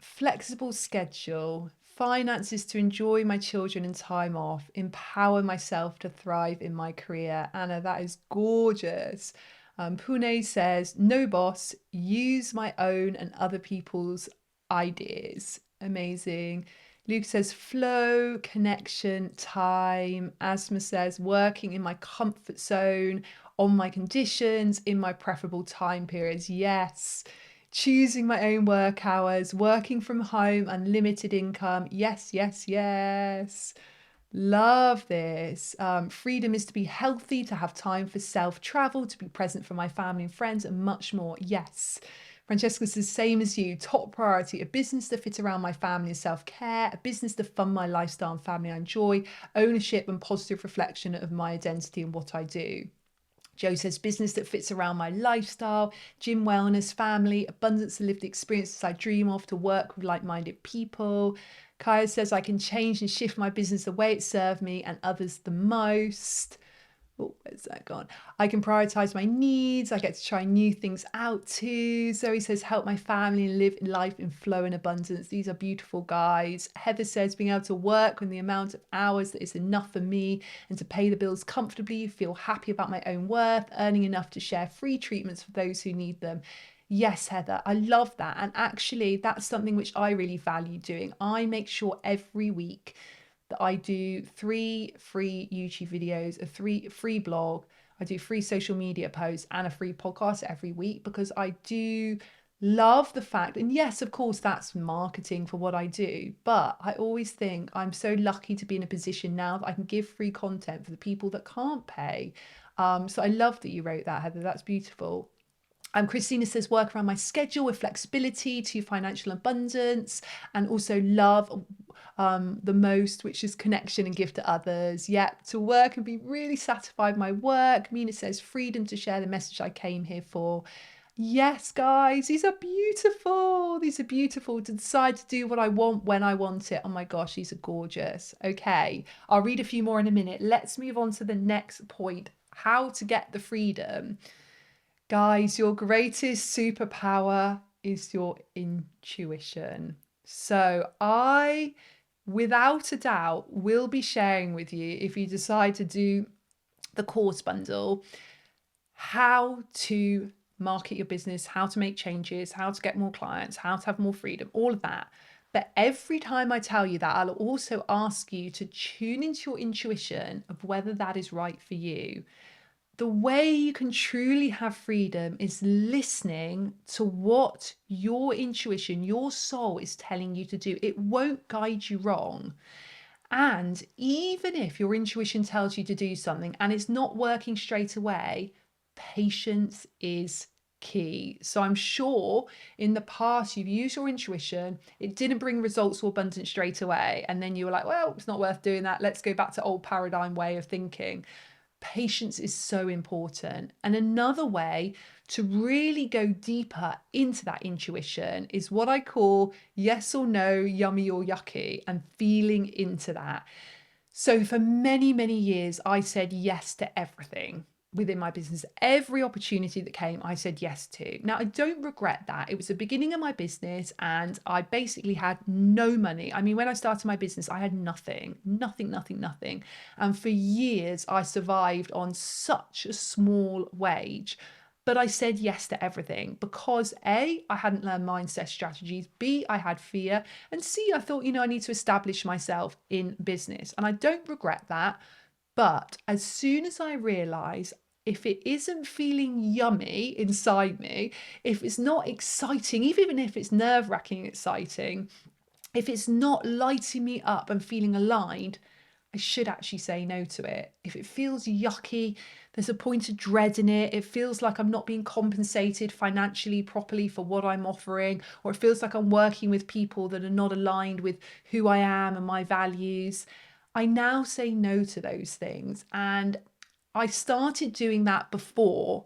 Flexible schedule, finances to enjoy my children and time off, empower myself to thrive in my career. Anna, that is gorgeous. Pune says, no boss, use my own and other people's ideas. Amazing. Luke says flow, connection, time. Asma says working in my comfort zone, on my conditions, in my preferable time periods. Yes. Choosing my own work hours, working from home, unlimited income. Yes, yes, yes. Love this. Freedom is to be healthy, to have time for self-travel, to be present for my family and friends, and much more. Yes. Francesca says, same as you, top priority, a business to fit around my family and self-care, a business to fund my lifestyle and family I enjoy, ownership and positive reflection of my identity and what I do. Joe says, business that fits around my lifestyle, gym, wellness, family, abundance of lived experiences I dream of, to work with like-minded people. Kaya says, I can change and shift my business the way it served me and others the most. Oh, where's that gone? I can prioritize my needs. I get to try new things out too. Zoe says, help my family and live life in flow and abundance. These are beautiful, guys. Heather says, being able to work with the amount of hours that is enough for me and to pay the bills comfortably, feel happy about my own worth, earning enough to share free treatments for those who need them. Yes, Heather, I love that. And actually, that's something which I really value doing. I make sure every week that I do 3 free YouTube videos, a free blog, I do free social media posts and a free podcast every week, because I do love the fact, and yes, of course, that's marketing for what I do, but I always think I'm so lucky to be in a position now that I can give free content for the people that can't pay. So I love that you wrote that, Heather. That's beautiful. Christina says, work around my schedule with flexibility to financial abundance, and also love the most, which is connection and give to others. Yep, to work and be really satisfied with my work. Mina says, freedom to share the message I came here for. Yes, guys, these are beautiful. These are beautiful. To decide to do what I want when I want it. Oh my gosh, these are gorgeous. Okay, I'll read a few more in a minute. Let's move on to the next point, how to get the freedom. Guys, your greatest superpower is your intuition. So I, without a doubt, will be sharing with you, if you decide to do the course bundle, how to market your business, how to make changes, how to get more clients, how to have more freedom, all of that. But every time I tell you that, I'll also ask you to tune into your intuition of whether that is right for you. The way you can truly have freedom is listening to what your intuition, your soul is telling you to do. It won't guide you wrong. And even if your intuition tells you to do something and it's not working straight away, patience is key. So I'm sure in the past you've used your intuition, it didn't bring results or abundance straight away, and then you were like, well, it's not worth doing that, let's go back to old paradigm way of thinking. Patience is so important. And another way to really go deeper into that intuition is what I call yes or no, yummy or yucky, and feeling into that. So for many, many years, I said yes to everything within my business. Every opportunity that came, I said yes to. Now, I don't regret that. It was the beginning of my business and I basically had no money. I mean, when I started my business, I had nothing. And for years, I survived on such a small wage. But I said yes to everything because A, I hadn't learned mindset strategies, B, I had fear, and C, I thought, I need to establish myself in business. And I don't regret that. But as soon as I realise, if it isn't feeling yummy inside me, if it's not exciting, even if it's nerve-wracking exciting, if it's not lighting me up and feeling aligned, I should actually say no to it. If it feels yucky, there's a point of dread in it. It feels like I'm not being compensated financially properly for what I'm offering, or it feels like I'm working with people that are not aligned with who I am and my values. I now say no to those things. And I started doing that before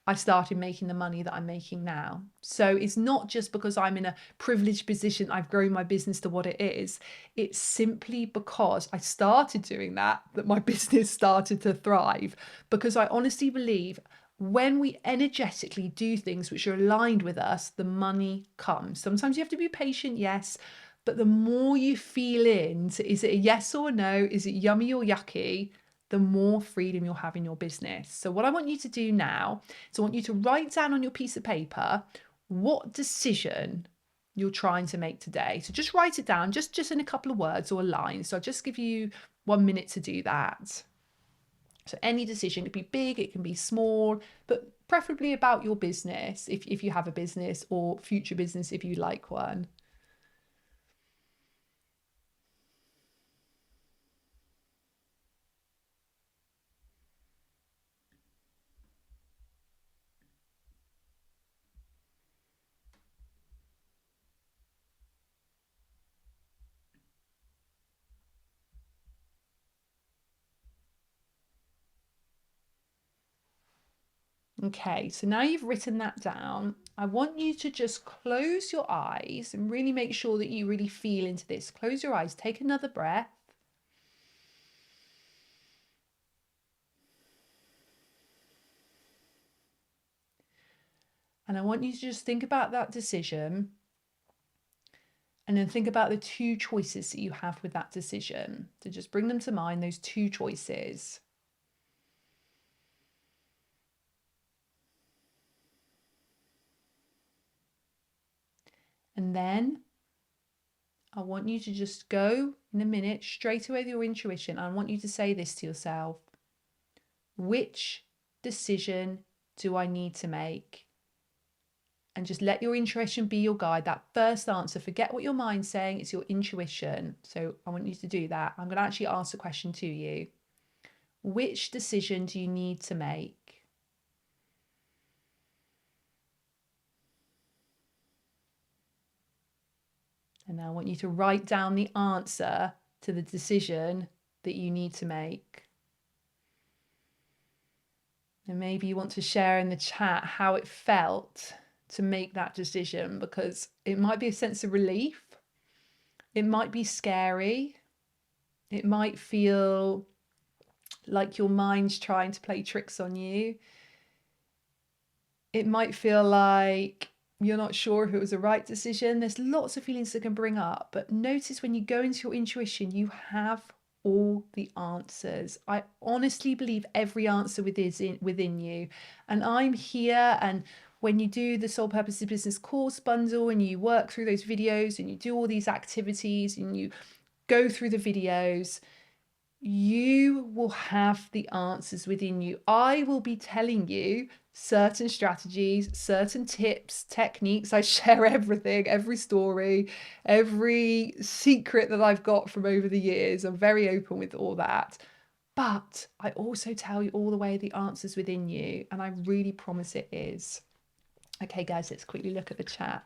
I started making the money that I'm making now. So it's not just because I'm in a privileged position, I've grown my business to what it is. It's simply because I started doing that my business started to thrive. Because I honestly believe when we energetically do things which are aligned with us, the money comes. Sometimes you have to be patient, yes. But the more you feel into, is it a yes or a no? Is it yummy or yucky? The more freedom you'll have in your business. So what I want you to do now is I want you to write down on your piece of paper what decision you're trying to make today. So just write it down, just in a couple of words or a line. So I'll just give you 1 minute to do that. So any decision, it can be big, it can be small, but preferably about your business if you have a business, or future business if you like one. Okay, so now you've written that down, I want you to just close your eyes and really make sure that you really feel into this. Close your eyes, take another breath. And I want you to just think about that decision, and then think about the two choices that you have with that decision. So just bring them to mind, those two choices. And then I want you to just go in a minute straight away with your intuition. I want you to say this to yourself: which decision do I need to make? And just let your intuition be your guide. That first answer, forget what your mind's saying, it's your intuition. So I want you to do that. I'm going to actually ask the question to you. Which decision do you need to make? And now I want you to write down the answer to the decision that you need to make. And maybe you want to share in the chat how it felt to make that decision, because it might be a sense of relief. It might be scary. It might feel like your mind's trying to play tricks on you. It might feel like you're not sure if it was the right decision. There's lots of feelings that can bring up, but notice when you go into your intuition, you have all the answers. I honestly believe every answer within you. And I'm here, and when you do the Soul Purpose Business course bundle and you work through those videos and you do all these activities and you go through the videos, you will have the answers within you. I will be telling you certain strategies, certain tips, techniques. I share everything, every story, every secret that I've got from over the years. I'm very open with all that. But I also tell you all the way the answers within you, and I really promise it is. Okay, guys, let's quickly look at the chat.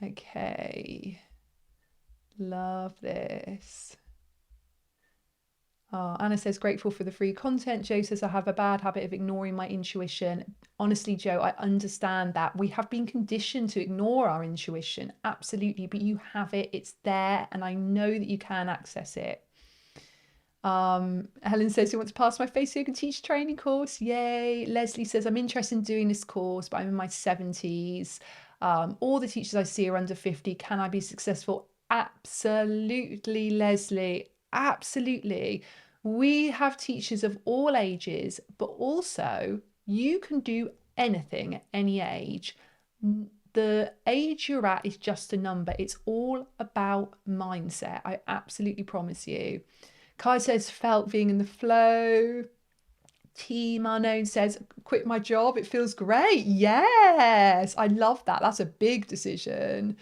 Okay. Love this. Oh, Anna says, grateful for the free content. Joe says, I have a bad habit of ignoring my intuition. Honestly, Joe, I understand that. We have been conditioned to ignore our intuition. Absolutely. But you have it. It's there. And I know that you can access it. Helen says, you want to pass my face yoga teacher training course? Yay. Leslie says, I'm interested in doing this course, but I'm in my 70s. All the teachers I see are under 50. Can I be successful? Absolutely, Leslie. Absolutely. We have teachers of all ages, but also you can do anything at any age. The age you're at is just a number. It's all about mindset. I absolutely promise you. Kai says, felt being in the flow. Team Unknown says, quit my job. It feels great. Yes, I love that. That's a big decision.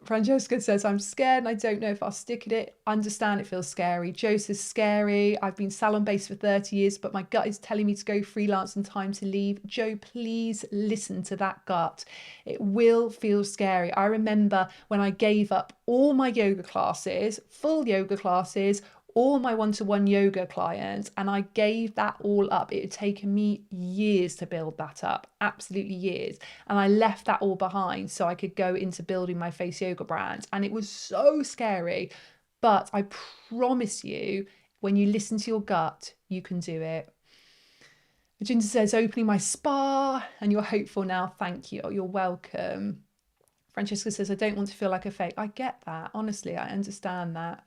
Francesca says, I'm scared and I don't know if I'll stick at it. Understand it feels scary. Joe says, scary. I've been salon-based for 30 years, but my gut is telling me to go freelance and time to leave. Joe, please listen to that gut. It will feel scary. I remember when I gave up all my yoga classes, full yoga classes, all my one-to-one yoga clients, and I gave that all up. It had taken me years to build that up, absolutely years. And I left that all behind so I could go into building my face yoga brand. And it was so scary. But I promise you, when you listen to your gut, you can do it. Ginger says, opening my spa, and you're hopeful now. Thank you. You're welcome. Francesca says, I don't want to feel like a fake. I get that. Honestly, I understand that.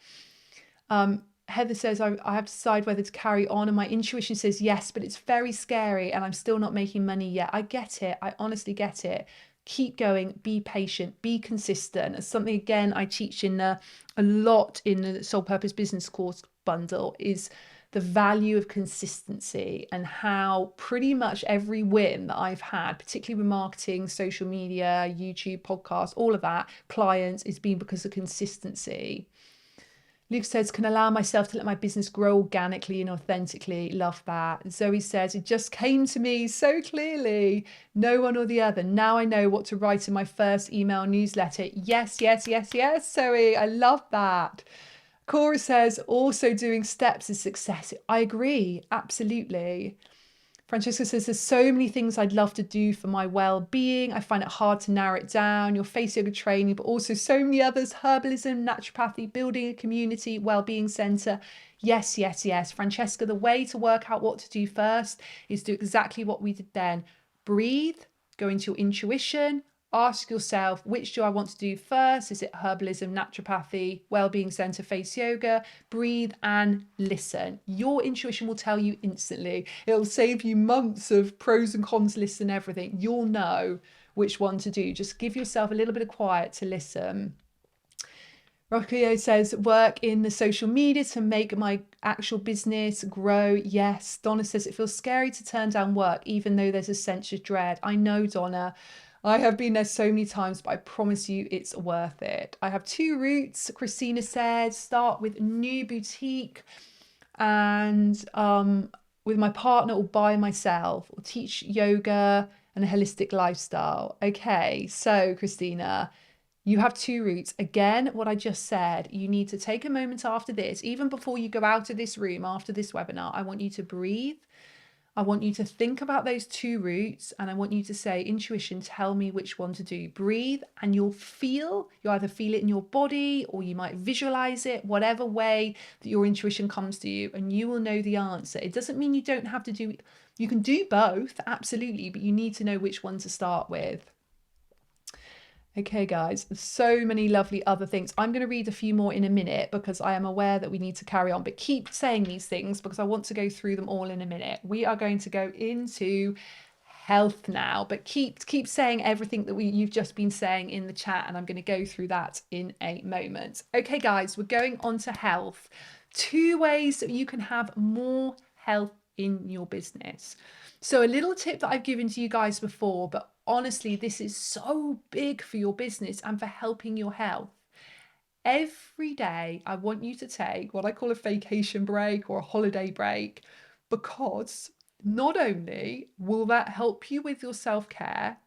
Heather says, I have to decide whether to carry on, and my intuition says yes, but it's very scary and I'm still not making money yet. I get it. I honestly get it. Keep going, be patient, be consistent. It's something, again, I teach in a lot in the Soul Purpose Business Course bundle, is the value of consistency, and how pretty much every win that I've had, particularly with marketing, social media, YouTube, podcasts, all of that, clients, is been because of consistency. Luke says, can allow myself to let my business grow organically and authentically. Love that. Zoe says, it just came to me so clearly. No one or the other. Now I know what to write in my first email newsletter. Yes, yes, yes, yes, Zoe. I love that. Cora says, also doing steps is success. I agree. Absolutely. Francesca says, there's so many things I'd love to do for my well-being. I find it hard to narrow it down. Your face yoga training, but also so many others. Herbalism, naturopathy, building a community, well-being centre. Yes, yes, yes. Francesca, the way to work out what to do first is do exactly what we did then. Breathe, go into your intuition, ask yourself, which do I want to do first? Is it herbalism, naturopathy, well-being centre, face yoga? Breathe and listen. Your intuition will tell you instantly. It'll save you months of pros and cons lists and everything. You'll know which one to do. Just give yourself a little bit of quiet to listen. Rocco says, work in the social media to make my actual business grow. Yes. Donna says, it feels scary to turn down work, even though there's a sense of dread. I know, Donna. I have been there so many times, but I promise you it's worth it. I have 2 routes. Christina said, start with new boutique and with my partner, or by myself, or teach yoga and a holistic lifestyle. Okay, so Christina, you have 2 routes. Again, what I just said, you need to take a moment after this, even before you go out of this room, after this webinar. I want you to breathe. I want you to think about those 2 routes, and I want you to say, intuition, tell me which one to do. Breathe, and you'll either feel it in your body, or you might visualize it, whatever way that your intuition comes to you, and you will know the answer. It doesn't mean you don't have to do, you can do both, absolutely, but you need to know which one to start with. Okay, guys, so many lovely other things. I'm going to read a few more in a minute because I am aware that we need to carry on, but keep saying these things because I want to go through them all in a minute. We are going to go into health now, but keep saying everything that you've just been saying in the chat, and I'm going to go through that in a moment. Okay, guys, we're going on to health. 2 ways that you can have more health in your business. So a little tip that I've given to you guys before, but honestly, this is so big for your business and for helping your health. Every day, I want you to take what I call a vacation break or a holiday break, because not only will that help you with your self-care,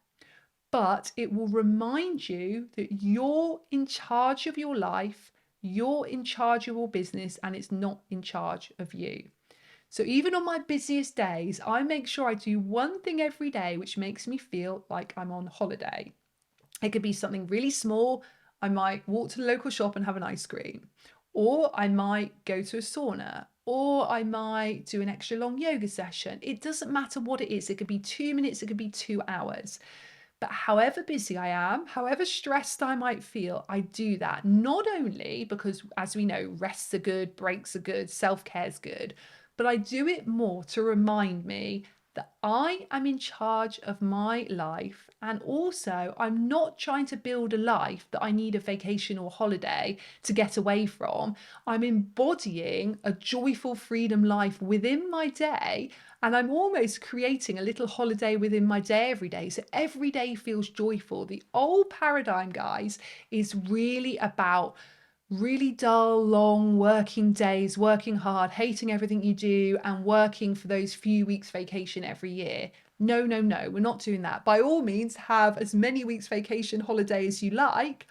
but it will remind you that you're in charge of your life, you're in charge of your business, and it's not in charge of you. So even on my busiest days, I make sure I do one thing every day which makes me feel like I'm on holiday. It could be something really small. I might walk to the local shop and have an ice cream, or I might go to a sauna, or I might do an extra long yoga session. It doesn't matter what it is. It could be 2 minutes, it could be 2 hours. But however busy I am, however stressed I might feel, I do that. Not only because, as we know, rests are good, breaks are good, self-care is good, but I do it more to remind me that I am in charge of my life. And also, I'm not trying to build a life that I need a vacation or holiday to get away from. I'm embodying a joyful freedom life within my day. And I'm almost creating a little holiday within my day every day. So every day feels joyful. The old paradigm, guys, is really about really dull, long working days, working hard, hating everything you do, and working for those few weeks vacation every year. No, no, no, we're not doing that. By all means, have as many weeks vacation holiday as you like,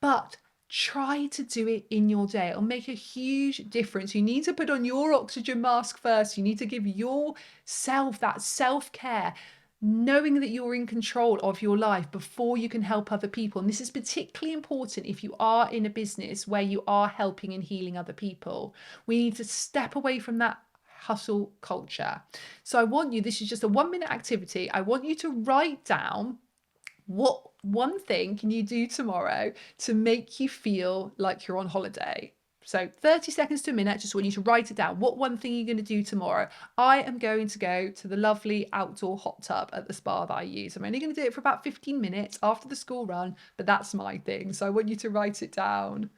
but try to do it in your day. It'll make a huge difference. You need to put on your oxygen mask first. You need to give yourself that self-care, knowing that you're in control of your life before you can help other people. And this is particularly important if you are in a business where you are helping and healing other people. We need to step away from that hustle culture. So I want you, this is just a 1 minute activity. I want you to write down what one thing can you do tomorrow to make you feel like you're on holiday. So 30 seconds to a minute, just want you to write it down. What one thing you're going to do tomorrow? I am going to go to the lovely outdoor hot tub at the spa that I use. I'm only going to do it for about 15 minutes after the school run, but that's my thing. So I want you to write it down.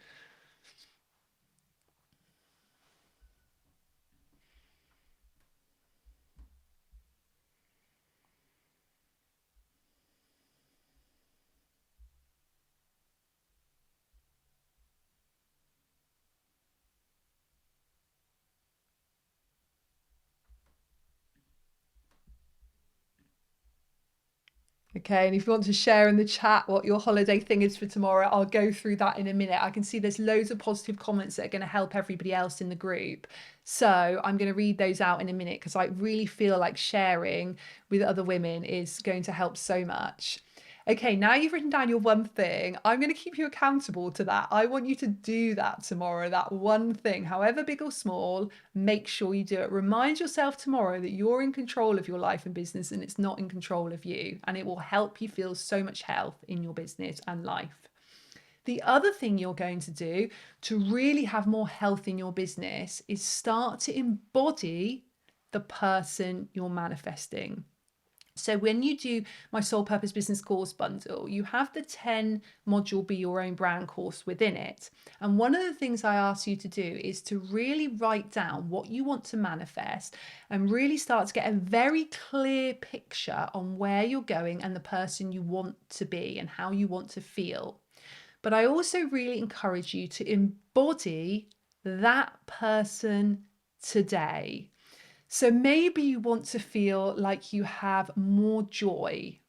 Okay, and if you want to share in the chat what your holiday thing is for tomorrow, I'll go through that in a minute. I can see there's loads of positive comments that are going to help everybody else in the group. So I'm going to read those out in a minute because I really feel like sharing with other women is going to help so much. Okay, now you've written down your one thing, I'm going to keep you accountable to that. I want you to do that tomorrow, that one thing, however big or small, make sure you do it. Remind yourself tomorrow that you're in control of your life and business and it's not in control of you. And it will help you feel so much health in your business and life. The other thing you're going to do to really have more health in your business is start to embody the person you're manifesting. So when you do my Soul Purpose Business course bundle, you have the 10 module Be Your Own Brand course within it. And one of the things I ask you to do is to really write down what you want to manifest and really start to get a very clear picture on where you're going and the person you want to be and how you want to feel. But I also really encourage you to embody that person today. So maybe you want to feel like you have more joy.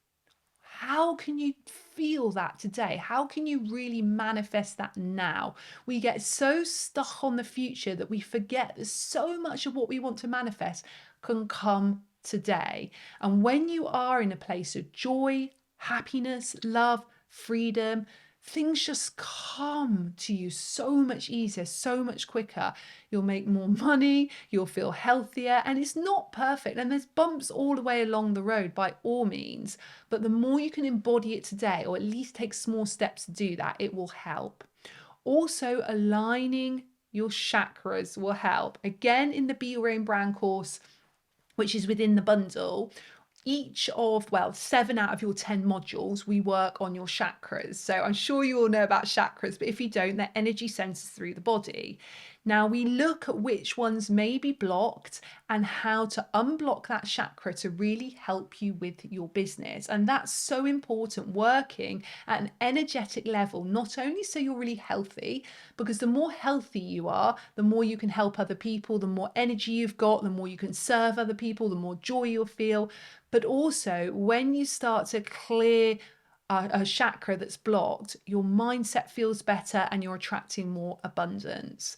How can you feel that today? How can you really manifest that now? We get so stuck on the future that we forget that so much of what we want to manifest can come today. And when you are in a place of joy, happiness, love, freedom, things just come to you so much easier, so much quicker. You'll make more money, you'll feel healthier, and it's not perfect. And there's bumps all the way along the road by all means. But the more you can embody it today, or at least take small steps to do that, it will help. Also, aligning your chakras will help. Again, in the Be Your Own Brand course, which is within the bundle, each of, well, 7 out of your 10 modules, we work on your chakras. So I'm sure you all know about chakras, but if you don't, they're energy centers through the body. Now we look at which ones may be blocked and how to unblock that chakra to really help you with your business. And that's so important, working at an energetic level, not only so you're really healthy, because the more healthy you are, the more you can help other people, the more energy you've got, the more you can serve other people, the more joy you'll feel. But also, when you start to clear a chakra that's blocked, your mindset feels better and you're attracting more abundance.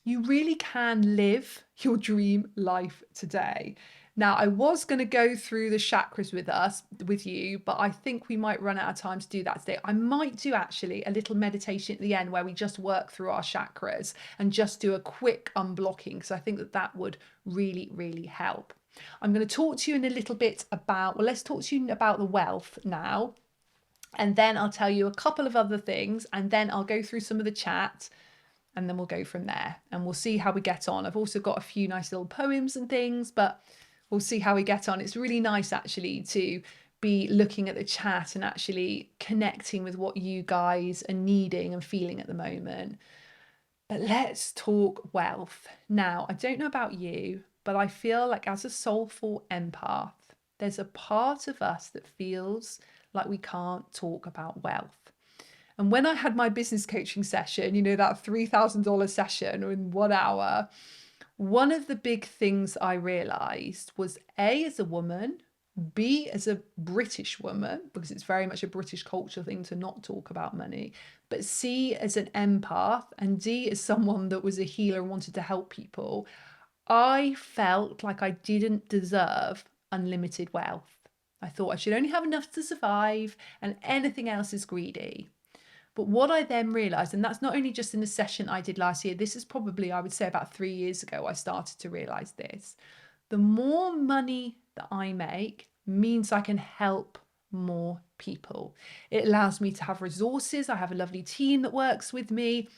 You really can live your dream life today. Now, I was going to go through the chakras with you, but I think we might run out of time to do that today. I might do actually a little meditation at the end where we just work through our chakras and just do a quick unblocking, because I think that that would really, really help. I'm going to talk to you in a little bit about, well, let's talk to you about the wealth now. And then I'll tell you a couple of other things, and then I'll go through some of the chat, and then we'll go from there and we'll see how we get on. I've also got a few nice little poems and things, but we'll see how we get on. It's really nice actually to be looking at the chat and actually connecting with what you guys are needing and feeling at the moment. But let's talk wealth. Now, I don't know about you, but I feel like as a soulful empath, there's a part of us that feels like we can't talk about wealth. And when I had my business coaching session, that $3,000 session in 1 hour, one of the big things I realized was A, as a woman, B, as a British woman, because it's very much a British culture thing to not talk about money, but C, as an empath, and D, as someone that was a healer and wanted to help people, I felt like I didn't deserve unlimited wealth. I thought I should only have enough to survive and anything else is greedy. But what I then realized, and that's not only just in the session I did last year, this is probably, I would say, about 3 years ago, I started to realize this. The more money that I make means I can help more people. It allows me to have resources. I have a lovely team that works with me.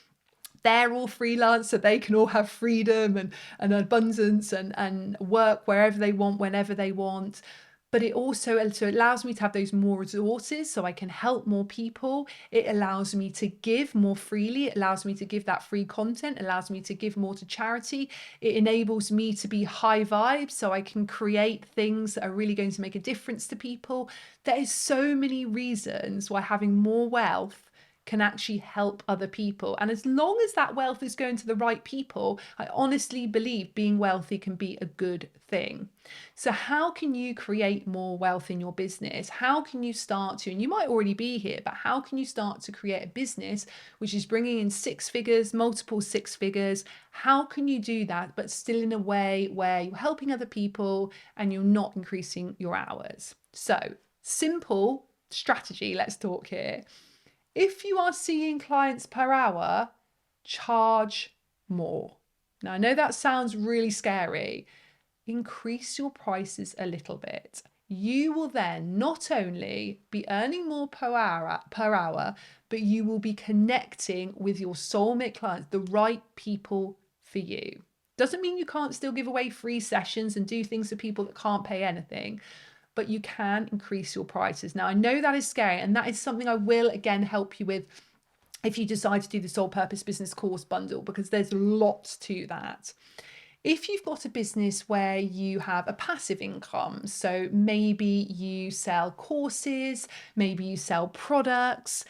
They're all freelance, so they can all have freedom and abundance and work wherever they want, whenever they want. But it also allows me to have those more resources so I can help more people. It allows me to give more freely. It allows me to give that free content. It allows me to give more to charity. It enables me to be high vibe so I can create things that are really going to make a difference to people. There is so many reasons why having more wealth can actually help other people. And as long as that wealth is going to the right people, I honestly believe being wealthy can be a good thing. So how can you create more wealth in your business? How can you start to, and you might already be here, but how can you start to create a business which is bringing in 6 figures, multiple 6 figures? How can you do that, but still in a way where you're helping other people and you're not increasing your hours? So simple strategy, let's talk here. If you are seeing clients per hour, charge more. Now, I know that sounds really scary. Increase your prices a little bit. You will then not only be earning more per hour, but you will be connecting with your soulmate clients, the right people for you. Doesn't mean you can't still give away free sessions and do things for people that can't pay anything, but you can increase your prices. Now, I know that is scary, and that is something I will again help you with if you decide to do the Soul Purpose Business Course Bundle, because there's lots to that. If you've got a business where you have a passive income, so maybe you sell courses, maybe you sell products,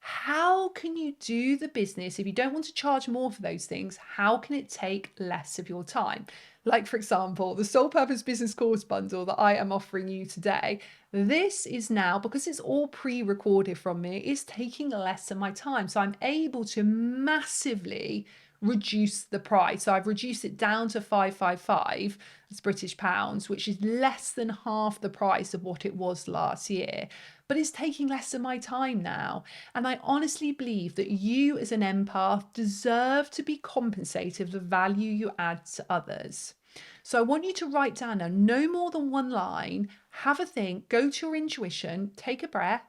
how can you do the business if you don't want to charge more for those things? How can it take less of your time? Like, for example, the Soul Purpose Business Course Bundle that I am offering you today. This is now, because it's all pre-recorded from me, is taking less of my time. So I'm able to massively reduce the price. So I've reduced it down to 555, that's British pounds, which is less than half the price of what it was last year. But it's taking less of my time now. And I honestly believe that you as an empath deserve to be compensated for the value you add to others. So I want you to write down now, no more than one line, have a think, go to your intuition, take a breath,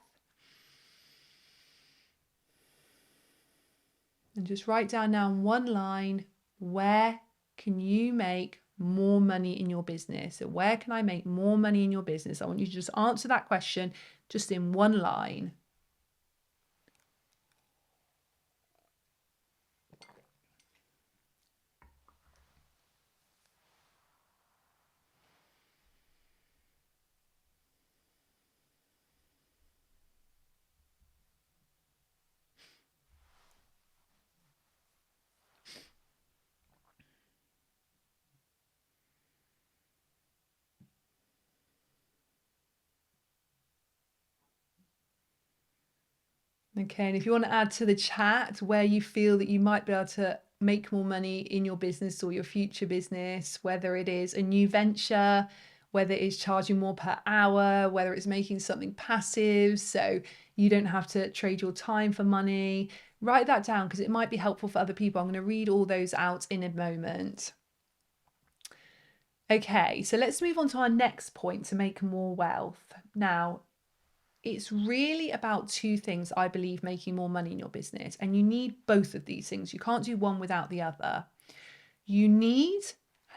and just write down now one line, where can you make more money in your business? So where can I make more money in your business? I want you to just answer that question just in one line. Okay, and if you want to add to the chat where you feel that you might be able to make more money in your business or your future business, whether it is a new venture, whether it is charging more per hour, whether it's making something passive so you don't have to trade your time for money, write that down because it might be helpful for other people. I'm going to read all those out in a moment. Okay, so let's move on to our next point, to make more wealth. Now, it's really about 2 things, I believe, making more money in your business. And you need both of these things. You can't do one without the other. You need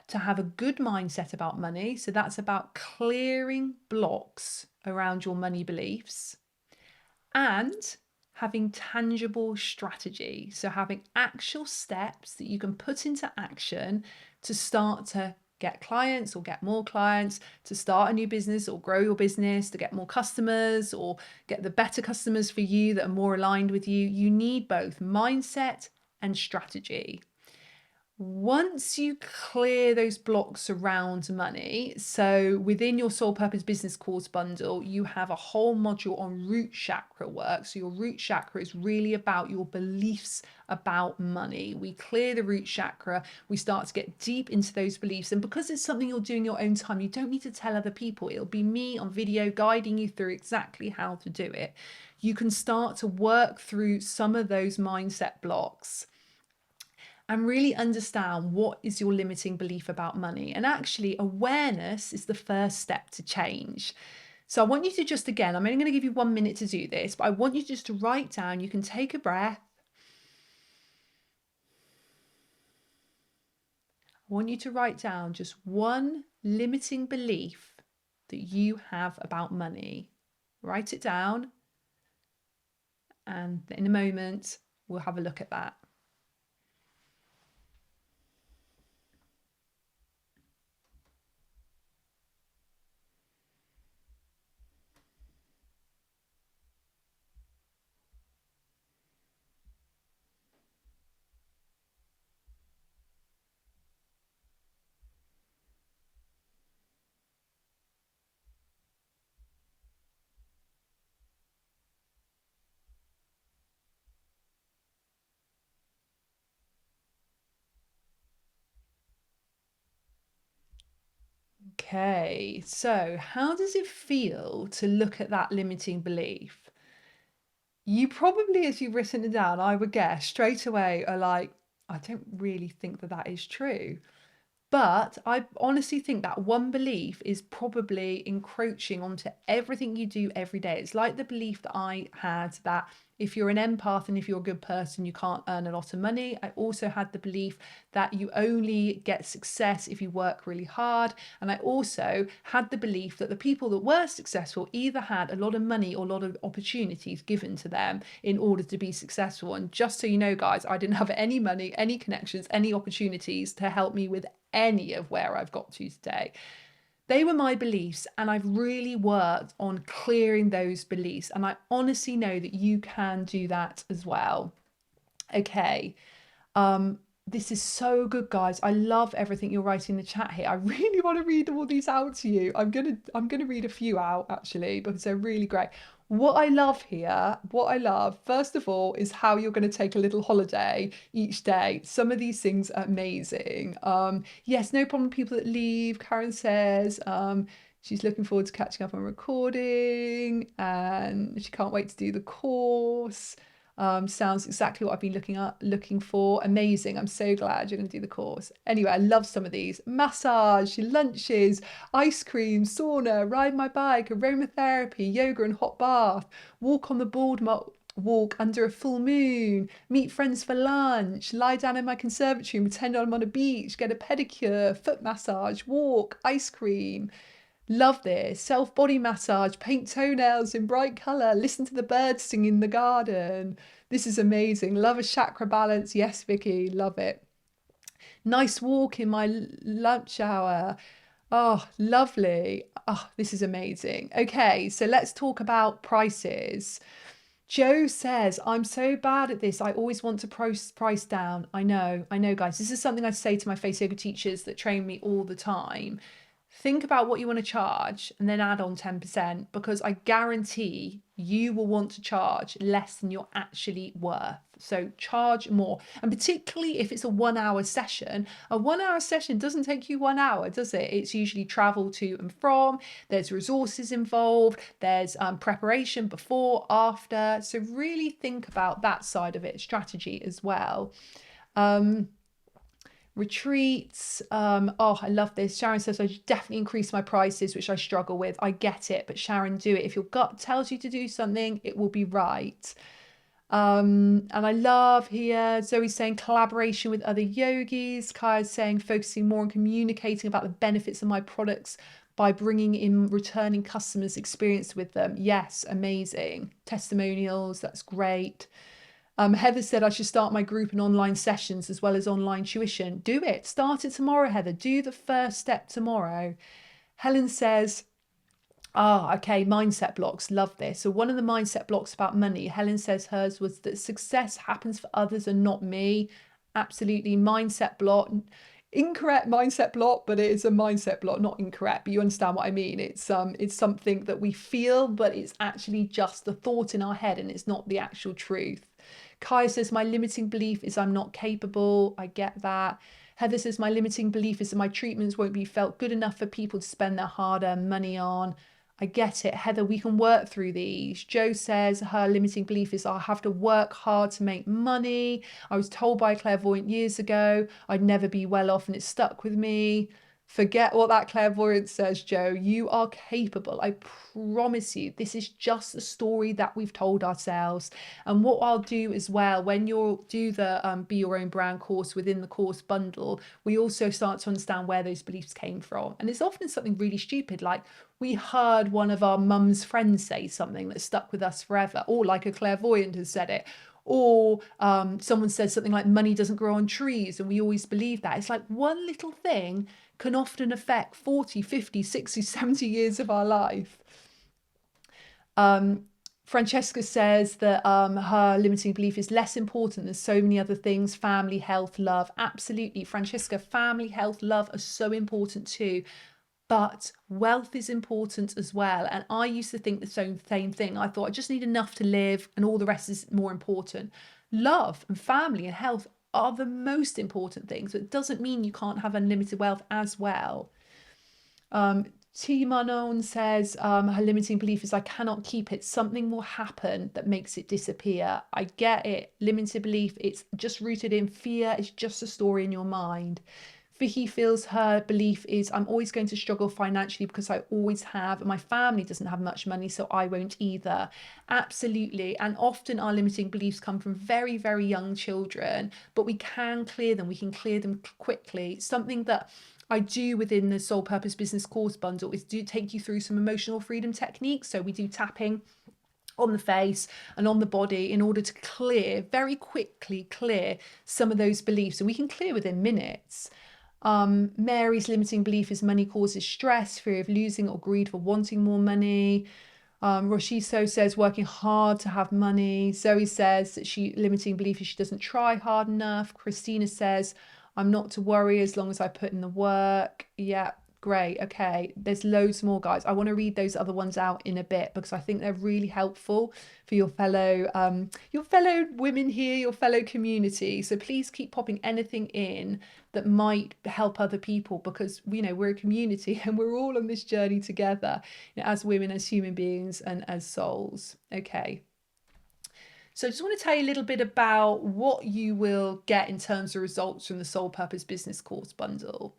to have a good mindset about money. So that's about clearing blocks around your money beliefs and having tangible strategy. So having actual steps that you can put into action to start to get clients or get more clients, to start a new business or grow your business, to get more customers or get the better customers for you that are more aligned with you. You need both mindset and strategy. Once you clear those blocks around money, so within your Soul Purpose Business Course bundle, you have a whole module on root chakra work. So your root chakra is really about your beliefs about money. We clear the root chakra, we start to get deep into those beliefs. And because it's something you're doing your own time, you don't need to tell other people. It'll be me on video guiding you through exactly how to do it. You can start to work through some of those mindset blocks and really understand what is your limiting belief about money. And actually, awareness is the first step to change. So I want you to just, again, I'm only going to give you 1 minute to do this, but I want you just to write down, you can take a breath. I want you to write down just one limiting belief that you have about money. Write it down, and in a moment, we'll have a look at that. Okay, so how does it feel to look at that limiting belief? You probably, as you've written it down, I would guess straight away are like, I don't really think that that is true. But I honestly think that one belief is probably encroaching onto everything you do every day. It's like the belief that I had that if you're an empath and if you're a good person, you can't earn a lot of money. I also had the belief that you only get success if you work really hard. And I also had the belief that the people that were successful either had a lot of money or a lot of opportunities given to them in order to be successful. And just so you know, guys, I didn't have any money, any connections, any opportunities to help me with any of where I've got to today. They were my beliefs, and I've really worked on clearing those beliefs. And I honestly know that you can do that as well. Okay. This is so good, guys. I love everything you're writing in the chat here. I really want to read all these out to you. I'm gonna read a few out actually because they're really great. What I love here, what I love, first of all, is how you're going to take a little holiday each day. Some of these things are amazing. Yes, no problem, people that leave. Karen says, she's looking forward to catching up on recording and she can't wait to do the course. Sounds exactly what I've been looking for. Amazing. I'm so glad you're going to do the course. Anyway, I love some of these. Massage, lunches, ice cream, sauna, ride my bike, aromatherapy, yoga and hot bath, walk on the boardwalk, walk under a full moon, meet friends for lunch, lie down in my conservatory and pretend I'm on a beach, get a pedicure, foot massage, walk, ice cream. Love this. Self body massage, paint toenails in bright colour, listen to the birds sing in the garden. This is amazing. Love a chakra balance. Yes, Vicky, love it. Nice walk in my lunch hour. Oh, lovely. Oh, this is amazing. Okay, so let's talk about prices. Joe says, I'm so bad at this. I always want to price down. I know, guys. This is something I say to my face yoga teachers that train me all the time. Think about what you want to charge and then add on 10% because I guarantee you will want to charge less than you're actually worth. So charge more. And particularly if it's a 1 hour session, a 1 hour session doesn't take you 1 hour, does it? It's usually travel to and from, there's resources involved, there's preparation before, after. So really think about that side of it, strategy as well. Retreats. Oh, I love this. Sharon says, I definitely increase my prices, which I struggle with. I get it, but Sharon, do it. If your gut tells you to do something, it will be right. And I love here, Zoe's saying collaboration with other yogis. Kaya's saying focusing more on communicating about the benefits of my products by bringing in returning customers' experience with them. Yes, amazing. Testimonials, that's great. Heather said I should start my group and online sessions as well as online tuition. Do it. Start it tomorrow, Heather. Do the first step tomorrow. Helen says, okay, mindset blocks. Love this. So one of the mindset blocks about money, Helen says hers was that success happens for others and not me. Absolutely. Mindset block. Incorrect mindset block, but it is a mindset block, not incorrect, but you understand what I mean. It's something that we feel, but it's actually just the thought in our head and it's not the actual truth. Kaya says, my limiting belief is I'm not capable. I get that. Heather says, my limiting belief is that my treatments won't be felt good enough for people to spend their hard-earned money on. I get it. Heather, we can work through these. Jo says her limiting belief is I have to work hard to make money. I was told by a clairvoyant years ago I'd never be well off and it stuck with me. Forget what that clairvoyant says, Jo. You are capable. I promise you. This is just a story that we've told ourselves. And what I'll do as well, when you do the Be Your Own Brand course within the course bundle, we also start to understand where those beliefs came from. And it's often something really stupid, like we heard one of our mum's friends say something that stuck with us forever, or like a clairvoyant has said it, or someone said something like money doesn't grow on trees, and we always believe that. It's like one little thing can often affect 40, 50, 60, 70 years of our life. Francesca says that her limiting belief is less important than so many other things. Family, health, love. Absolutely. Francesca, family, health, love are so important too. But wealth is important as well. And I used to think the same thing. I thought I just need enough to live and all the rest is more important. Love and family and health are the most important things. But it doesn't mean you can't have unlimited wealth as well. T. Manon says her limiting belief is I cannot keep it. Something will happen that makes it disappear. I get it. Limited belief, it's just rooted in fear. It's just a story in your mind. Vicky feels her belief is I'm always going to struggle financially because I always have, and my family doesn't have much money, so I won't either. Absolutely. And often our limiting beliefs come from very, very young children, but we can clear them. We can clear them quickly. Something that I do within the Soul Purpose Business Course Bundle is do take you through some emotional freedom techniques. So we do tapping on the face and on the body in order to very quickly clear some of those beliefs. And we can clear within minutes. Mary's limiting belief is money causes stress, fear of losing or greed for wanting more money. Roshiso says working hard to have money. Zoe says that she limiting belief is she doesn't try hard enough. Christina says I'm not to worry as long as I put in the work. Yeah, great. Okay, there's loads more, guys. I want to read those other ones out in a bit because I think they're really helpful for your fellow women here, your fellow community. So please keep popping anything in that might help other people because we're a community and we're all on this journey together, as women, as human beings, and as souls. Okay. So I just want to tell you a little bit about what you will get in terms of results from the Soul Purpose Business Course Bundle.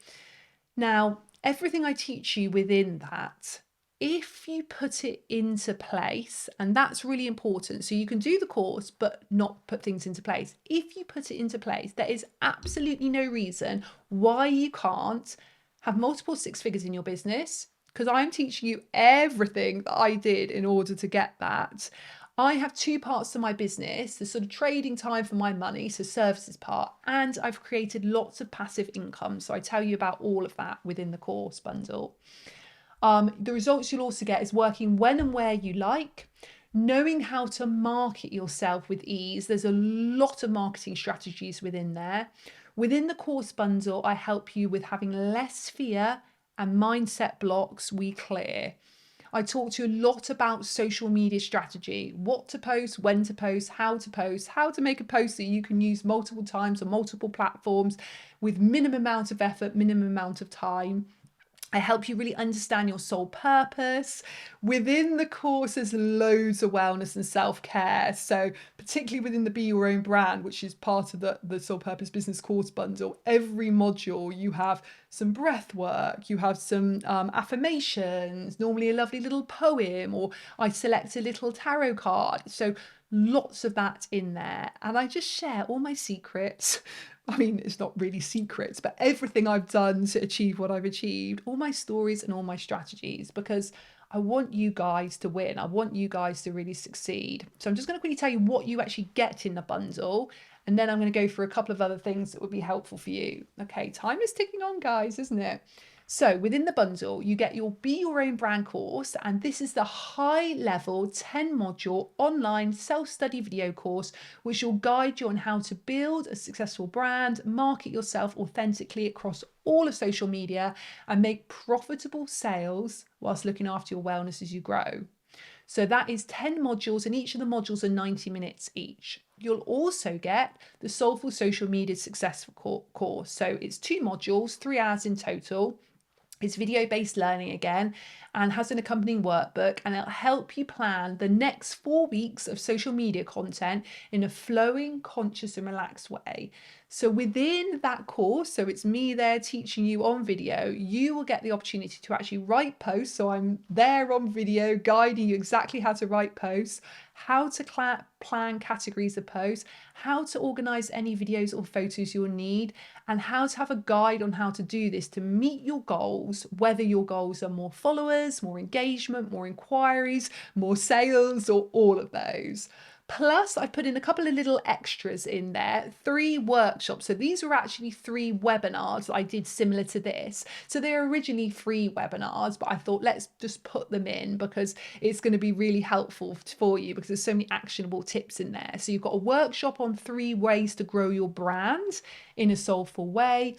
Now, everything I teach you within that, if you put it into place, and that's really important. So you can do the course, but not put things into place. If you put it into place, there is absolutely no reason why you can't have multiple six figures in your business, because I'm teaching you everything that I did in order to get that. I have two parts to my business, the sort of trading time for my money, so services part, and I've created lots of passive income. So I tell you about all of that within the course bundle. The results you'll also get is working when and where you like, knowing how to market yourself with ease. There's a lot of marketing strategies within there. Within the course bundle, I help you with having less fear and mindset blocks we clear. I talk to you a lot about social media strategy, what to post, when to post, how to make a post that you can use multiple times on multiple platforms with minimum amount of effort, minimum amount of time. I help you really understand your soul purpose. Within the course, there's loads of wellness and self-care. So particularly within the Be Your Own Brand, which is part of the Soul Purpose Business Course Bundle, every module you have some breath work, you have some affirmations, normally a lovely little poem, or I select a little tarot card. So lots of that in there. And I just share all my secrets. I mean, it's not really secrets, but everything I've done to achieve what I've achieved, all my stories and all my strategies, because I want you guys to win. I want you guys to really succeed. So I'm just going to quickly tell you what you actually get in the bundle, and then I'm going to go through a couple of other things that would be helpful for you. Okay, time is ticking on, guys, isn't it? So within the bundle, you get your Be Your Own Brand course, and this is the high level 10 module online self-study video course, which will guide you on how to build a successful brand, market yourself authentically across all of social media, and make profitable sales whilst looking after your wellness as you grow. So that is 10 modules, and each of the modules are 90 minutes each. You'll also get the Soulful Social Media Success course. So it's 2 modules, 3 hours in total. It's video-based learning again, and has an accompanying workbook, and it'll help you plan the next 4 weeks of social media content in a flowing, conscious and relaxed way. So within that course, so it's me there teaching you on video, you will get the opportunity to actually write posts. So I'm there on video guiding you exactly how to write posts, how to plan categories of posts, how to organize any videos or photos you'll need, and how to have a guide on how to do this to meet your goals, whether your goals are more followers, more engagement, more inquiries, more sales, or all of those. Plus, I put in a couple of little extras in there, 3 workshops. So these were actually 3 webinars that I did similar to this. So they were originally free webinars, but I thought let's just put them in because it's going to be really helpful for you, because there's so many actionable tips in there. So you've got a workshop on 3 ways to grow your brand in a soulful way.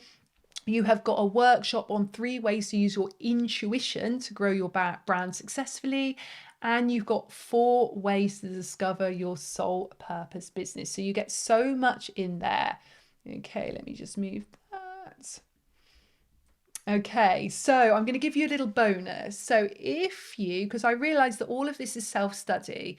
You have got a workshop on 3 ways to use your intuition to grow your brand successfully. And you've got 4 ways to discover your soul purpose business. So you get so much in there. Okay, let me just move that. Okay, so I'm going to give you a little bonus. So if you, because I realize that all of this is self-study,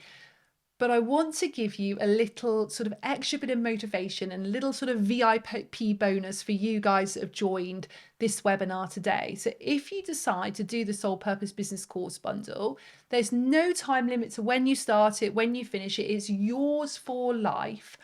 but I want to give you a little sort of extra bit of motivation and a little sort of VIP bonus for you guys that have joined this webinar today. So if you decide to do the Soul Purpose Business Course Bundle, there's no time limit to when you start it, when you finish it. It's yours for life.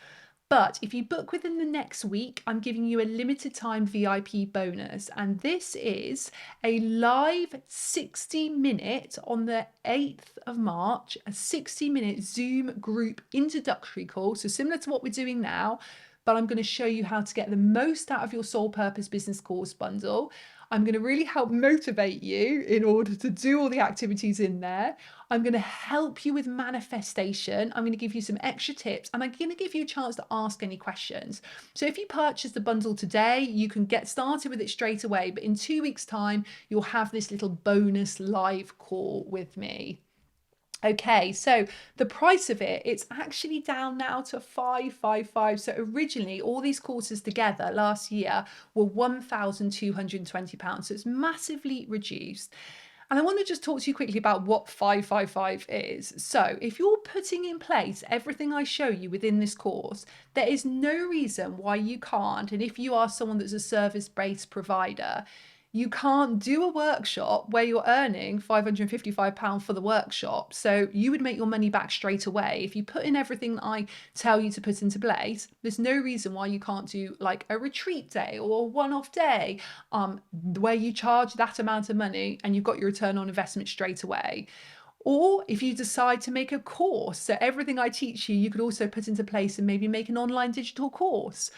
But if you book within the next week, I'm giving you a limited time VIP bonus. And this is a live 60-minute on the 8th of March, a 60-minute Zoom group introductory call. So similar to what we're doing now, but I'm going to show you how to get the most out of your Soul Purpose Business Course Bundle. I'm going to really help motivate you in order to do all the activities in there. I'm going to help you with manifestation. I'm going to give you some extra tips, and I'm going to give you a chance to ask any questions. So if you purchase the bundle today, you can get started with it straight away. But in 2 weeks' time, you'll have this little bonus live call with me. Okay, so the price of it, it's actually down now to 555. So originally all these courses together last year were £1,220. So it's massively reduced. And I want to just talk to you quickly about what 555 is. So if you're putting in place everything I show you within this course, there is no reason why you can't. And if you are someone that's a service-based provider, you can't do a workshop where you're earning £555 for the workshop. So you would make your money back straight away. If you put in everything that I tell you to put into place, there's no reason why you can't do like a retreat day or a one-off day where you charge that amount of money and you've got your return on investment straight away. Or if you decide to make a course, so everything I teach you, you could also put into place and maybe make an online digital course.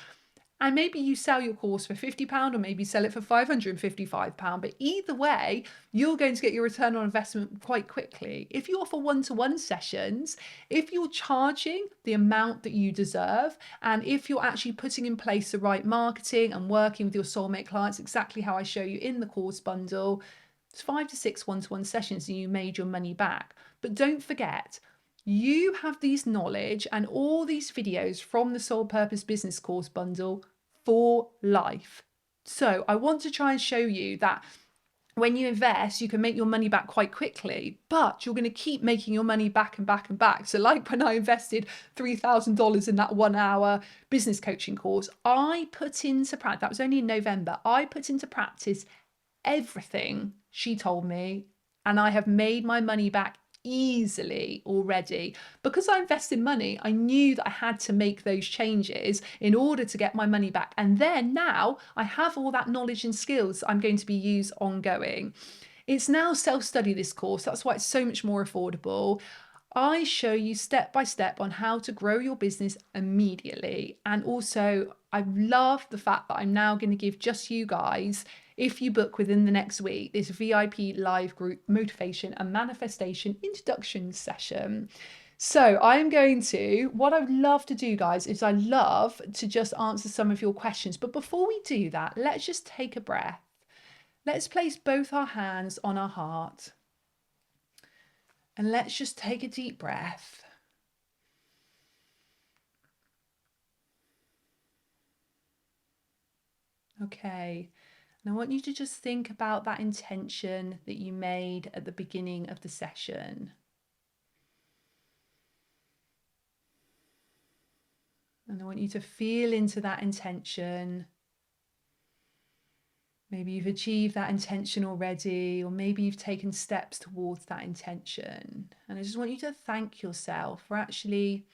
And maybe you sell your course for £50 or maybe sell it for £555. But either way, you're going to get your return on investment quite quickly. If you offer one-to-one sessions, if you're charging the amount that you deserve, and if you're actually putting in place the right marketing and working with your soulmate clients, exactly how I show you in the course bundle, it's 5 to 6 one-to-one sessions and you made your money back. But don't forget, you have these knowledge and all these videos from the Soul Purpose Business Course Bundle for life. So I want to try and show you that when you invest, you can make your money back quite quickly, but you're going to keep making your money back and back and back. So like when I invested $3,000 in that 1 hour business coaching course, I put into practice, that was only in November, I put into practice everything she told me, and I have made my money back easily already. Because I invested money, I knew that I had to make those changes in order to get my money back. And then now I have all that knowledge and skills I'm going to be used ongoing. It's now self-study, this course. That's why it's so much more affordable. I show you step by step on how to grow your business immediately. And also, I love the fact that I'm now going to give just you guys, if you book within the next week, this VIP live group motivation and manifestation introduction session. So I'm going to, what I would love to do, guys, is I love to just answer some of your questions. But before we do that, let's just take a breath. Let's place both our hands on our heart. And let's just take a deep breath. Okay. And I want you to just think about that intention that you made at the beginning of the session. And I want you to feel into that intention. Maybe you've achieved that intention already, or maybe you've taken steps towards that intention. And I just want you to thank yourself for actually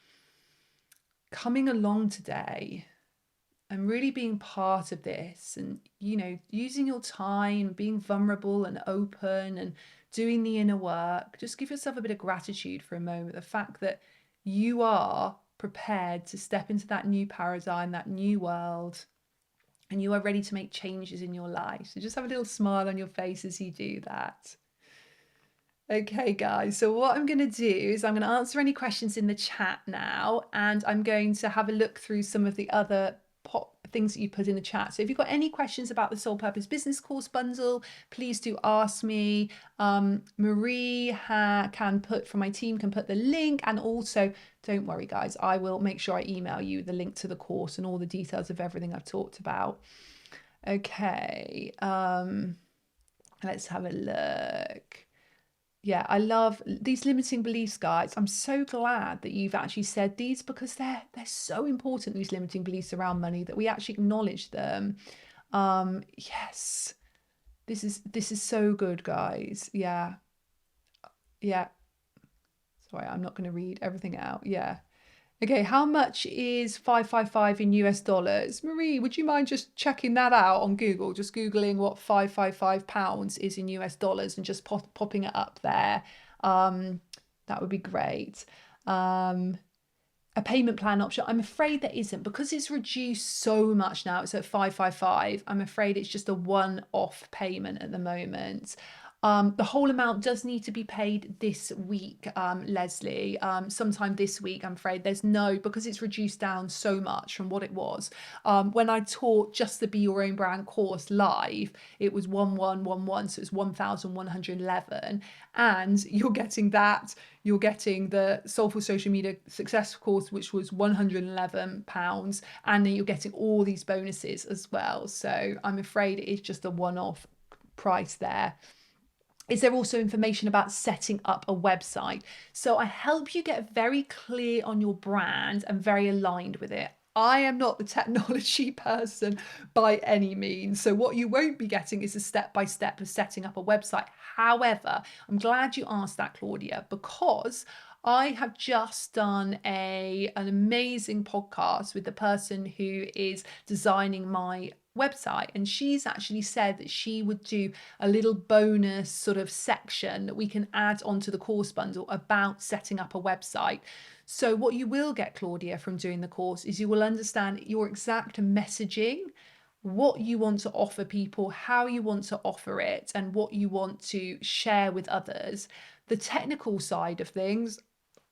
coming along today and really being part of this, and, you know, using your time, being vulnerable and open and doing the inner work. Just give yourself a bit of gratitude for a moment. The fact that you are prepared to step into that new paradigm, that new world, and you are ready to make changes in your life. So just have a little smile on your face as you do that. Okay, guys, so what I'm going to do is I'm going to answer any questions in the chat now, and I'm going to have a look through some of the other things that you put in the chat. So if you've got any questions about the Soul Purpose Business Course Bundle, please do ask me. Marie can put, from my team, can put the link, and also don't worry, guys, I will make sure I email you the link to the course and all the details of everything I've talked about. Okay, let's have a look. Yeah, I love these limiting beliefs, guys. I'm so glad that you've actually said these, because they're so important, these limiting beliefs around money, that we actually acknowledge them. Yes, this is so good, guys. Yeah. Sorry, I'm not going to read everything out. Yeah. Okay, how much is 555 in US dollars? Marie, would you mind just checking that out on Google? Just Googling what 555 pounds is in US dollars and just popping it up there. That would be great. A payment plan option. I'm afraid there isn't, because it's reduced so much now. It's at 555. I'm afraid it's just a one-off payment at the moment. The whole amount does need to be paid this week, Leslie. Sometime this week, I'm afraid. There's no, because it's reduced down so much from what it was. When I taught just the Be Your Own Brand course live, it was 1111, so it's 1,111. And you're getting that. You're getting the Soulful Social Media Success course, which was £111, and then you're getting all these bonuses as well. So I'm afraid it is just a one-off price there. Is there also information about setting up a website? So I help you get very clear on your brand and very aligned with it. I am not the technology person by any means. So what you won't be getting is a step-by-step of setting up a website. However, I'm glad you asked that, Claudia, because I have just done an amazing podcast with the person who is designing my website, and she's actually said that she would do a little bonus sort of section that we can add onto the course bundle about setting up a website. So what you will get, Claudia, from doing the course is you will understand your exact messaging, what you want to offer people, how you want to offer it, and what you want to share with others. The technical side of things,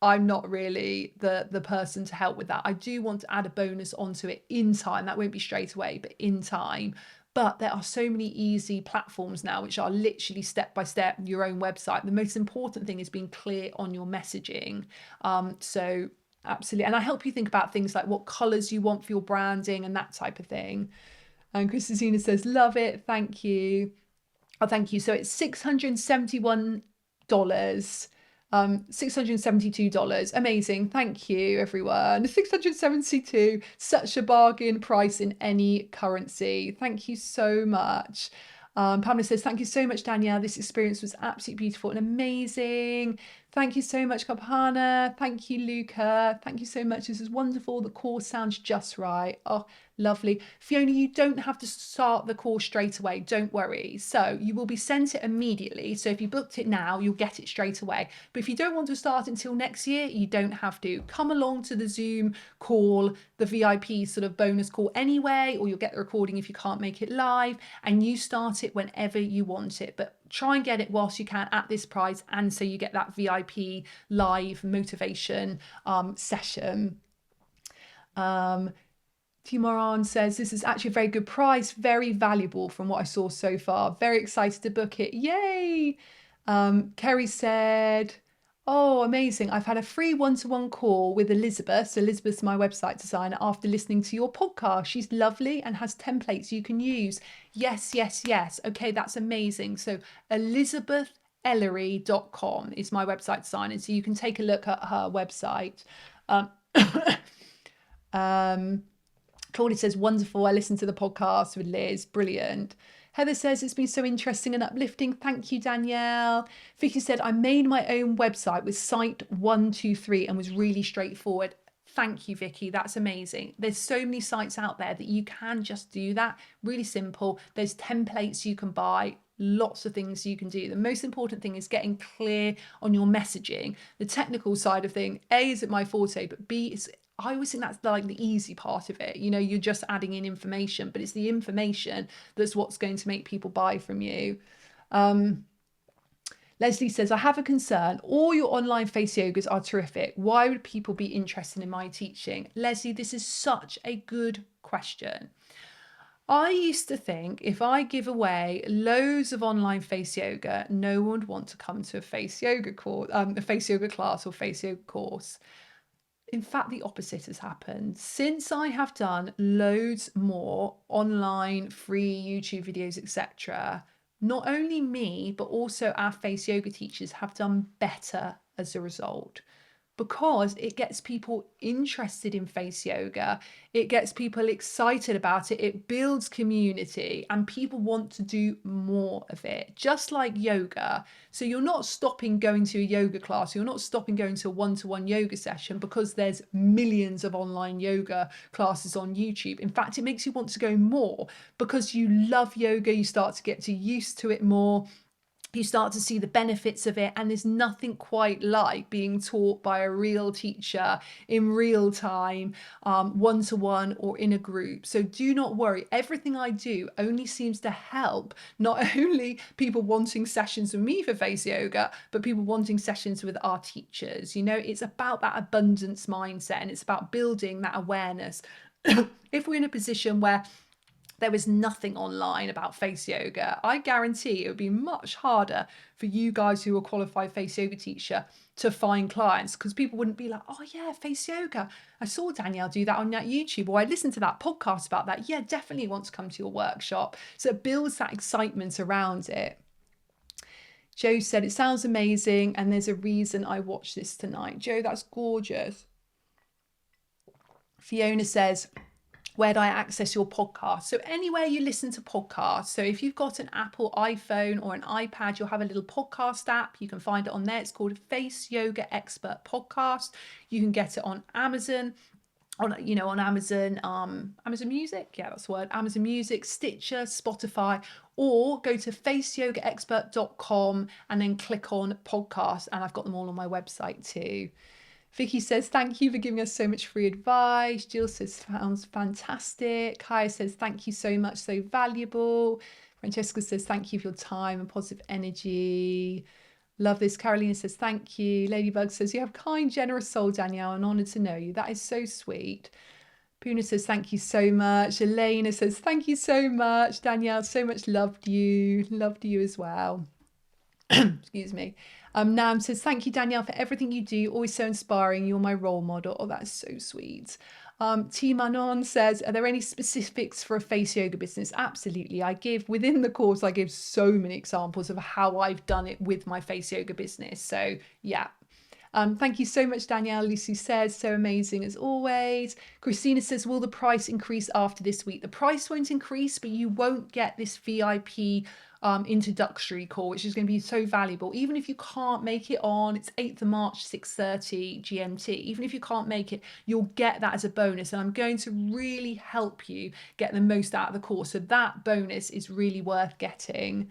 I'm not really the person to help with that. I do want to add a bonus onto it in time. That won't be straight away, but in time. But there are so many easy platforms now which are literally step by step your own website. The most important thing is being clear on your messaging. So absolutely. And I help you think about things like what colors you want for your branding and that type of thing. And Christina says, love it. Thank you. Oh, thank you. So it's $671. $672. Amazing. Thank you, everyone. 672. Such a bargain price in any currency. Thank you so much. Pamela says, thank you so much, Danielle. This experience was absolutely beautiful and amazing. Thank you so much, Kapahana. Thank you, Luca. Thank you so much. This is wonderful. The course sounds just right. Oh, lovely. Fiona, you don't have to start the course straight away. Don't worry. So you will be sent it immediately. So if you booked it now, you'll get it straight away. But if you don't want to start until next year, you don't have to. Come along to the Zoom call, the VIP sort of bonus call anyway, or you'll get the recording if you can't make it live, and you start it whenever you want it. But try and get it whilst you can at this price, and so you get that VIP live motivation session. Timoran says, this is actually a very good price, very valuable from what I saw so far. Very excited to book it. Yay! Kerry said, oh, amazing. I've had a free one-to-one call with Elizabeth. So Elizabeth's my website designer after listening to your podcast. She's lovely and has templates you can use. Yes, yes, yes. Okay, that's amazing. So ElizabethEllery.com is my website designer. So you can take a look at her website. Claudia says, wonderful. I listened to the podcast with Liz. Brilliant. Heather says, it's been so interesting and uplifting. Thank you, Danielle. Vicky said, I made my own website with site 123 and was really straightforward. Thank you, Vicky. That's amazing. There's so many sites out there that you can just do that. Really simple. There's templates you can buy. Lots of things you can do. The most important thing is getting clear on your messaging. The technical side of thing, A, isn't my forte, but B, is I always think that's like the easy part of it. You know, you're just adding in information, but it's the information that's what's going to make people buy from you. Leslie says, I have a concern. All your online face yogas are terrific. Why would people be interested in my teaching? Leslie, this is such a good question. I used to think if I give away loads of online face yoga, no one would want to come to a face yoga course, a face yoga class or face yoga course. In fact, the opposite has happened. Since I have done loads more online free YouTube videos, etc., not only me, but also our face yoga teachers have done better as a result, because it gets people interested in face yoga. It gets people excited about it. It builds community and people want to do more of it, just like yoga. So you're not stopping going to a yoga class. You're not stopping going to a one-to-one yoga session because there's millions of online yoga classes on YouTube. In fact, it makes you want to go more because you love yoga. You start to get used to it more. You start to see the benefits of it, and there's nothing quite like being taught by a real teacher in real time, one-to-one or in a group. So do not worry. Everything I do only seems to help not only people wanting sessions with me for face yoga, but people wanting sessions with our teachers. You know, it's about that abundance mindset, and it's about building that awareness. If we're in a position where there was nothing online about face yoga, I guarantee it would be much harder for you guys who are qualified face yoga teacher to find clients, because people wouldn't be like, oh yeah, face yoga, I saw Danielle do that on that YouTube, or I listened to that podcast about that. Yeah, definitely want to come to your workshop. So it builds that excitement around it. Joe said, it sounds amazing and there's a reason I watched this tonight. Joe, that's gorgeous. Fiona says, where do I access your podcast? So anywhere you listen to podcasts. So if you've got an Apple iPhone or an iPad, you'll have a little podcast app. You can find it on there. It's called Face Yoga Expert Podcast. You can get it on Amazon, on Amazon, Amazon Music. Yeah, that's the word. Amazon Music, Stitcher, Spotify, or go to faceyogaexpert.com and then click on podcast. And I've got them all on my website too. Vicky says, thank you for giving us so much free advice. Jill says, sounds fantastic. Kaya says, thank you so much, so valuable. Francesca says, thank you for your time and positive energy. Love this. Carolina says, thank you. Ladybug says, you have a kind, generous soul, Danielle. I'm honoured to know you. That is so sweet. Puna says, thank you so much. Elena says, thank you so much. Danielle, so much loved you. Loved you as well. Excuse me. Nam says, thank you, Danielle, for everything you do. Always so inspiring. You're my role model. Oh, that's so sweet. T Manon says, are there any specifics for a face yoga business? Absolutely. Within the course, I give so many examples of how I've done it with my face yoga business. So yeah. Thank you so much, Danielle. Lucy says, so amazing as always. Christina says, will the price increase after this week? The price won't increase, but you won't get this VIP introductory call, which is going to be so valuable. Even if you can't make it on, it's 8th of March, 6:30 GMT. Even if you can't make it, you'll get that as a bonus. And I'm going to really help you get the most out of the course. So that bonus is really worth getting.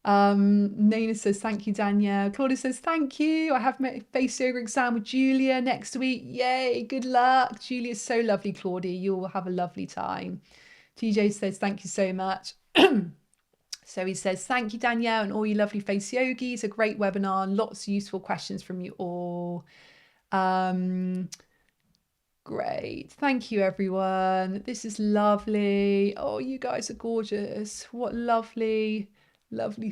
Nina says, thank you, Danielle. Claudia says, thank you. I have my face yoga exam with Julia next week. Yay, good luck. Julia's so lovely, Claudia. You will have a lovely time. TJ says, thank you so much. So he says, thank you, Danielle, and all you lovely face yogis. A great webinar and lots of useful questions from you all. Great. Thank you, everyone. This is lovely. Oh, you guys are gorgeous. What lovely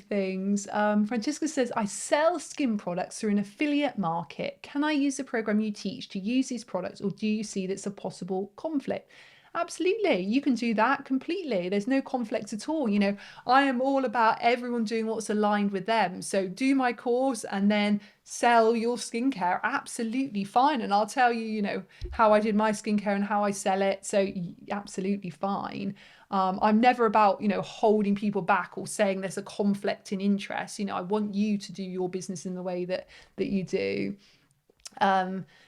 things. Francesca says, I sell skin products through an affiliate market. Can I use the program you teach to use these products, or do you see that's a possible conflict? Absolutely, you can do that completely. There's no conflict at all. You know, I am all about everyone doing what's aligned with them. So do my course and then sell your skincare. Absolutely fine. And I'll tell you, you know, how I did my skincare and how I sell it. So absolutely fine. I'm never about, you know, holding people back or saying there's a conflict in interest. You know, I want you to do your business in the way that you do.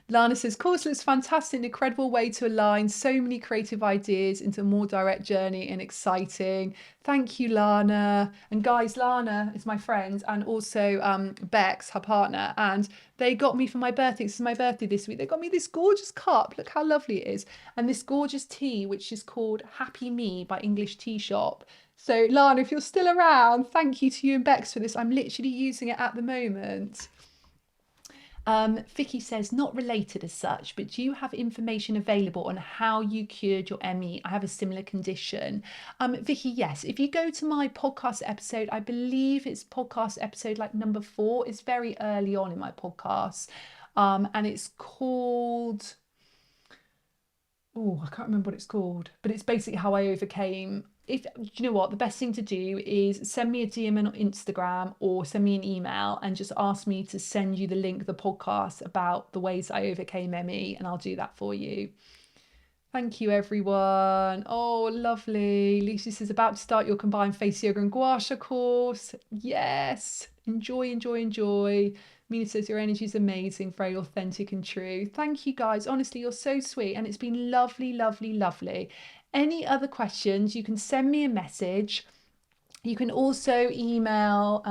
Lana says, course looks fantastic, an incredible way to align so many creative ideas into a more direct journey and exciting. Thank you, Lana. And guys, Lana is my friend and also Bex, her partner, and they got me for my birthday. This is my birthday this week. They got me this gorgeous cup. Look how lovely it is. And this gorgeous tea, which is called Happy Me by English Tea Shop. So Lana, if you're still around, thank you to you and Bex for this. I'm literally using it at the moment. Vicky says, not related as such, but do you have information available on how you cured your ME? I have a similar condition. Vicky, yes. If you go to my podcast episode, I believe it's podcast episode like number 4. It's very early on in my podcast. And it's called, I can't remember what it's called, but it's basically how I overcame. If you know what, the best thing to do is send me a DM on Instagram or send me an email and just ask me to send you the link, the podcast about the ways I overcame ME, and I'll do that for you. Thank you, everyone. Oh, lovely. Lucy says, about to start your combined face yoga and gua sha course. Yes. Enjoy. Mina says, your energy is amazing, very authentic and true. Thank you, guys. Honestly, you're so sweet, and it's been lovely. Any other questions, you can send me a message. You can also email,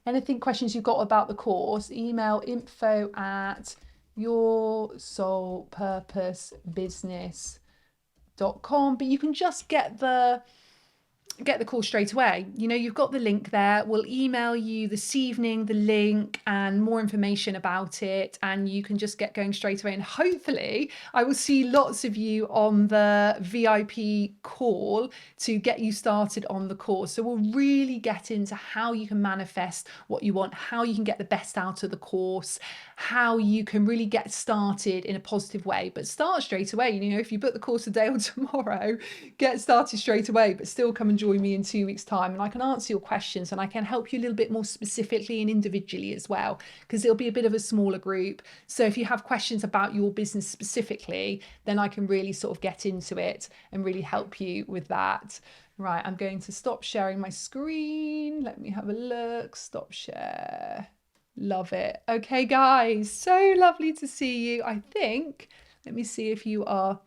anything questions you've got about the course, email info@yoursoulpurposebusiness.com. But you can just get the course straight away. You know, you've got the link there. We'll email you this evening the link and more information about it, and you can just get going straight away. And hopefully I will see lots of you on the VIP call to get you started on the course. So we'll really get into how you can manifest what you want, how you can get the best out of the course, how you can really get started in a positive way. But start straight away. You know, if you book the course today or tomorrow, get started straight away, but still come and join me in 2 weeks' time, and I can answer your questions and I can help you a little bit more specifically and individually as well, because it'll be a bit of a smaller group. So if you have questions about your business specifically, then I can really sort of get into it and really help you with that. Right, I'm going to stop sharing my screen. Let me have a look. Stop share. Love it. Okay, guys, so lovely to see you. I think, let me see if you are,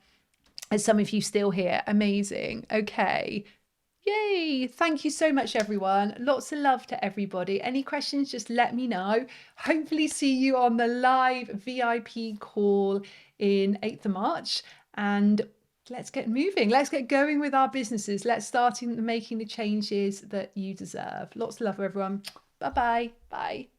some of you still here. Amazing. Okay. Yay. Thank you so much, everyone. Lots of love to everybody. Any questions, just let me know. Hopefully see you on the live VIP call in 8th of March. And let's get moving. Let's get going with our businesses. Let's start making the changes that you deserve. Lots of love, everyone. Bye-bye. Bye.